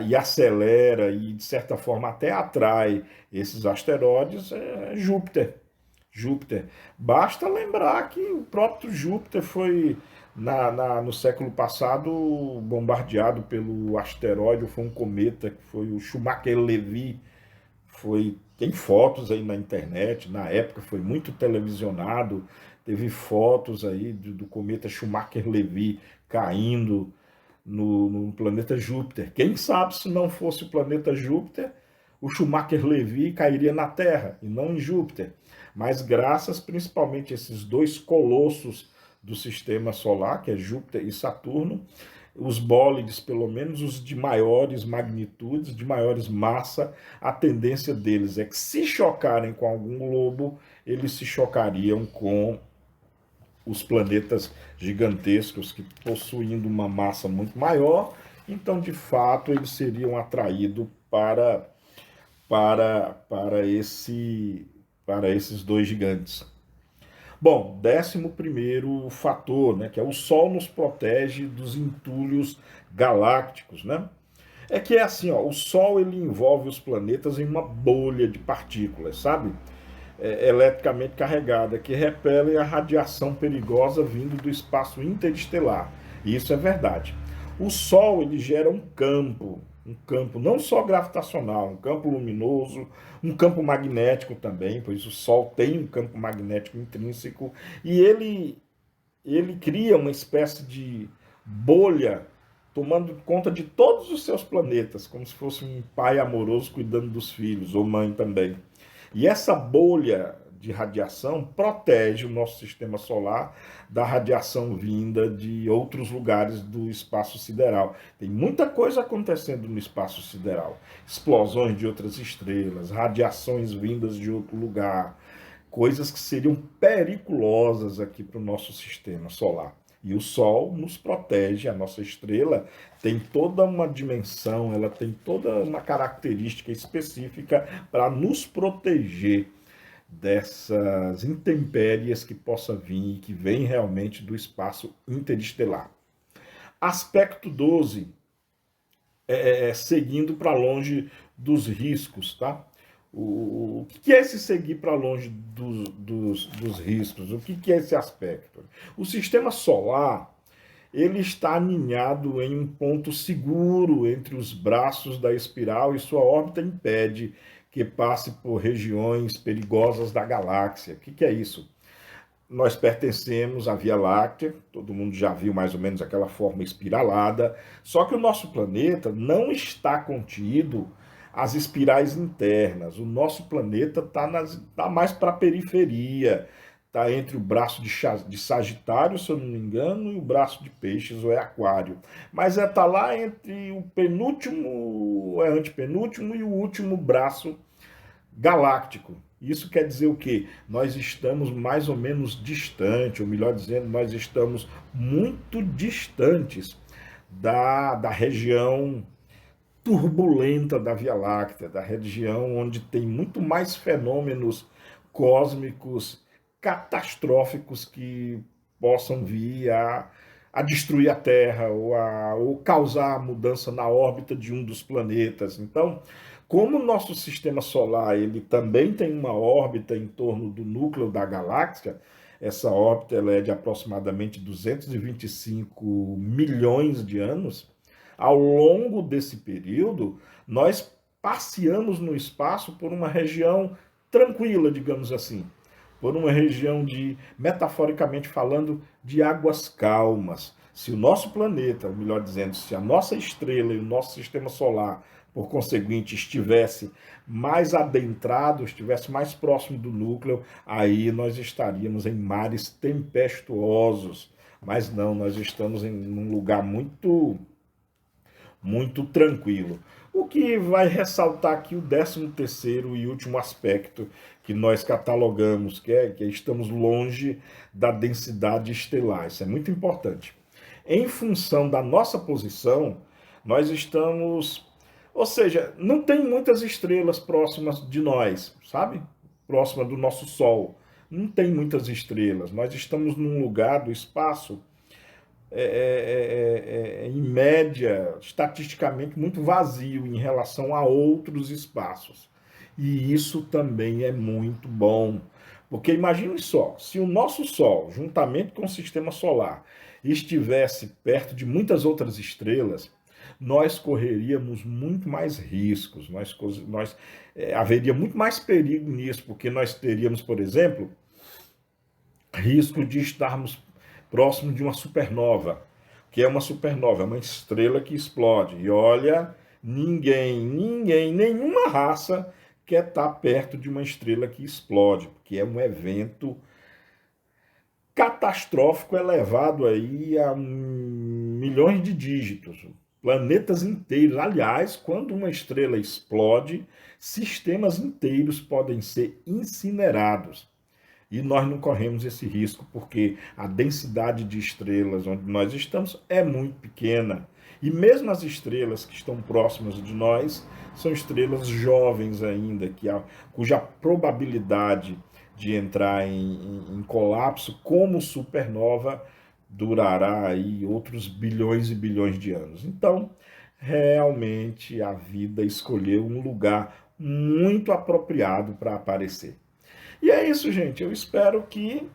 e acelera e, de certa forma, até atrai esses asteroides é Júpiter. Basta lembrar que o próprio Júpiter foi, no século passado, bombardeado pelo asteroide, foi um cometa, que foi o Schumacher-Levy. Tem fotos aí na internet, na época foi muito televisionado, teve fotos aí do cometa Schumacher-Levy caindo no planeta Júpiter. Quem sabe se não fosse o planeta Júpiter, o Schumacher-Levy cairia na Terra e não em Júpiter. Mas graças principalmente a esses dois colossos do sistema solar, que é Júpiter e Saturno, os bólides, pelo menos os de maiores magnitudes, de maiores massa, a tendência deles é que, se chocarem com algum globo, eles se chocariam com os planetas gigantescos que, possuindo uma massa muito maior, então, de fato, eles seriam atraídos para esses dois gigantes. Bom, 11º fator, né, que é o Sol nos protege dos entulhos galácticos, né? É que é assim, ó, o Sol ele envolve os planetas em uma bolha de partículas, sabe? Eletricamente carregada, que repelem a radiação perigosa vindo do espaço interestelar. E isso é verdade. O Sol ele gera um campo não só gravitacional, um campo luminoso, um campo magnético também, pois o Sol tem um campo magnético intrínseco, e ele cria uma espécie de bolha tomando conta de todos os seus planetas, como se fosse um pai amoroso cuidando dos filhos, ou mãe também. E essa bolha de radiação protege o nosso sistema solar da radiação vinda de outros lugares do espaço sideral. Tem muita coisa acontecendo no espaço sideral. Explosões de outras estrelas, radiações vindas de outro lugar, coisas que seriam perigosas aqui para o nosso sistema solar. E o Sol nos protege, a nossa estrela tem toda uma dimensão, ela tem toda uma característica específica para nos proteger dessas intempéries que possa vir e que vem realmente do espaço interestelar. Aspecto 12, seguindo para longe dos riscos, tá? O que é esse seguir para longe dos riscos? O que é esse aspecto? O sistema solar ele está aninhado em um ponto seguro entre os braços da espiral e sua órbita impede que passe por regiões perigosas da galáxia. O que é isso? Nós pertencemos à Via Láctea, todo mundo já viu mais ou menos aquela forma espiralada, só que o nosso planeta não está contido às espirais internas. O nosso planeta está mais para a periferia, está entre o braço de Sagitário, se eu não me engano, e o braço de Peixes, ou é Aquário. Mas está lá entre o penúltimo, antepenúltimo e o último braço galáctico. Isso quer dizer o quê? Nós estamos mais ou menos distante, ou melhor dizendo, nós estamos muito distantes da região turbulenta da Via Láctea, da região onde tem muito mais fenômenos cósmicos catastróficos que possam vir a destruir a Terra ou causar mudança na órbita de um dos planetas. Então, como o nosso sistema solar ele também tem uma órbita em torno do núcleo da galáxia, essa órbita ela é de aproximadamente 225 milhões de anos. Ao longo desse período, nós passeamos no espaço por uma região tranquila, digamos assim, por uma região metaforicamente falando, de águas calmas. Se o nosso planeta, ou melhor dizendo, se a nossa estrela e o nosso sistema solar, por conseguinte, estivesse mais adentrado, estivesse mais próximo do núcleo, aí nós estaríamos em mares tempestuosos. Mas não, nós estamos em um lugar muito tranquilo. O que vai ressaltar aqui o 13º e último aspecto que nós catalogamos, que estamos longe da densidade estelar. Isso é muito importante. Em função da nossa posição, nós estamos... Ou seja, não tem muitas estrelas próximas de nós, sabe? Próxima do nosso Sol. Não tem muitas estrelas. Nós estamos num lugar do espaço em média, estatisticamente, muito vazio em relação a outros espaços. E isso também é muito bom. Porque imagine só, se o nosso Sol, juntamente com o Sistema Solar, estivesse perto de muitas outras estrelas, nós correríamos muito mais riscos, haveria muito mais perigo nisso, porque nós teríamos, por exemplo, risco de estarmos próximo de uma supernova. Que é uma supernova? É uma estrela que explode. E olha, nenhuma raça quer estar perto de uma estrela que explode, porque é um evento catastrófico elevado aí a milhões de dígitos. Planetas inteiros. Aliás, quando uma estrela explode, sistemas inteiros podem ser incinerados. E nós não corremos esse risco porque a densidade de estrelas onde nós estamos é muito pequena. E mesmo as estrelas que estão próximas de nós são estrelas jovens ainda, cuja probabilidade de entrar em colapso como supernova durará aí outros bilhões e bilhões de anos. Então, realmente a vida escolheu um lugar muito apropriado para aparecer. E é isso, gente. Eu espero que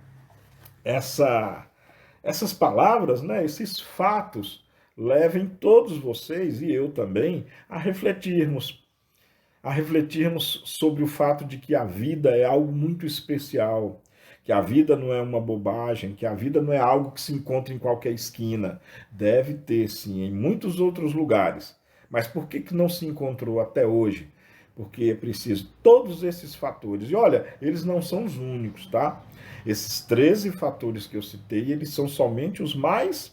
essas palavras, né, esses fatos, levem todos vocês, e eu também, a refletirmos sobre o fato de que a vida é algo muito especial, que a vida não é uma bobagem, que a vida não é algo que se encontra em qualquer esquina. Deve ter, sim, em muitos outros lugares. Mas por que não se encontrou até hoje? Porque é preciso todos esses fatores. E olha, eles não são os únicos, tá? Esses 13 fatores que eu citei, eles são somente os mais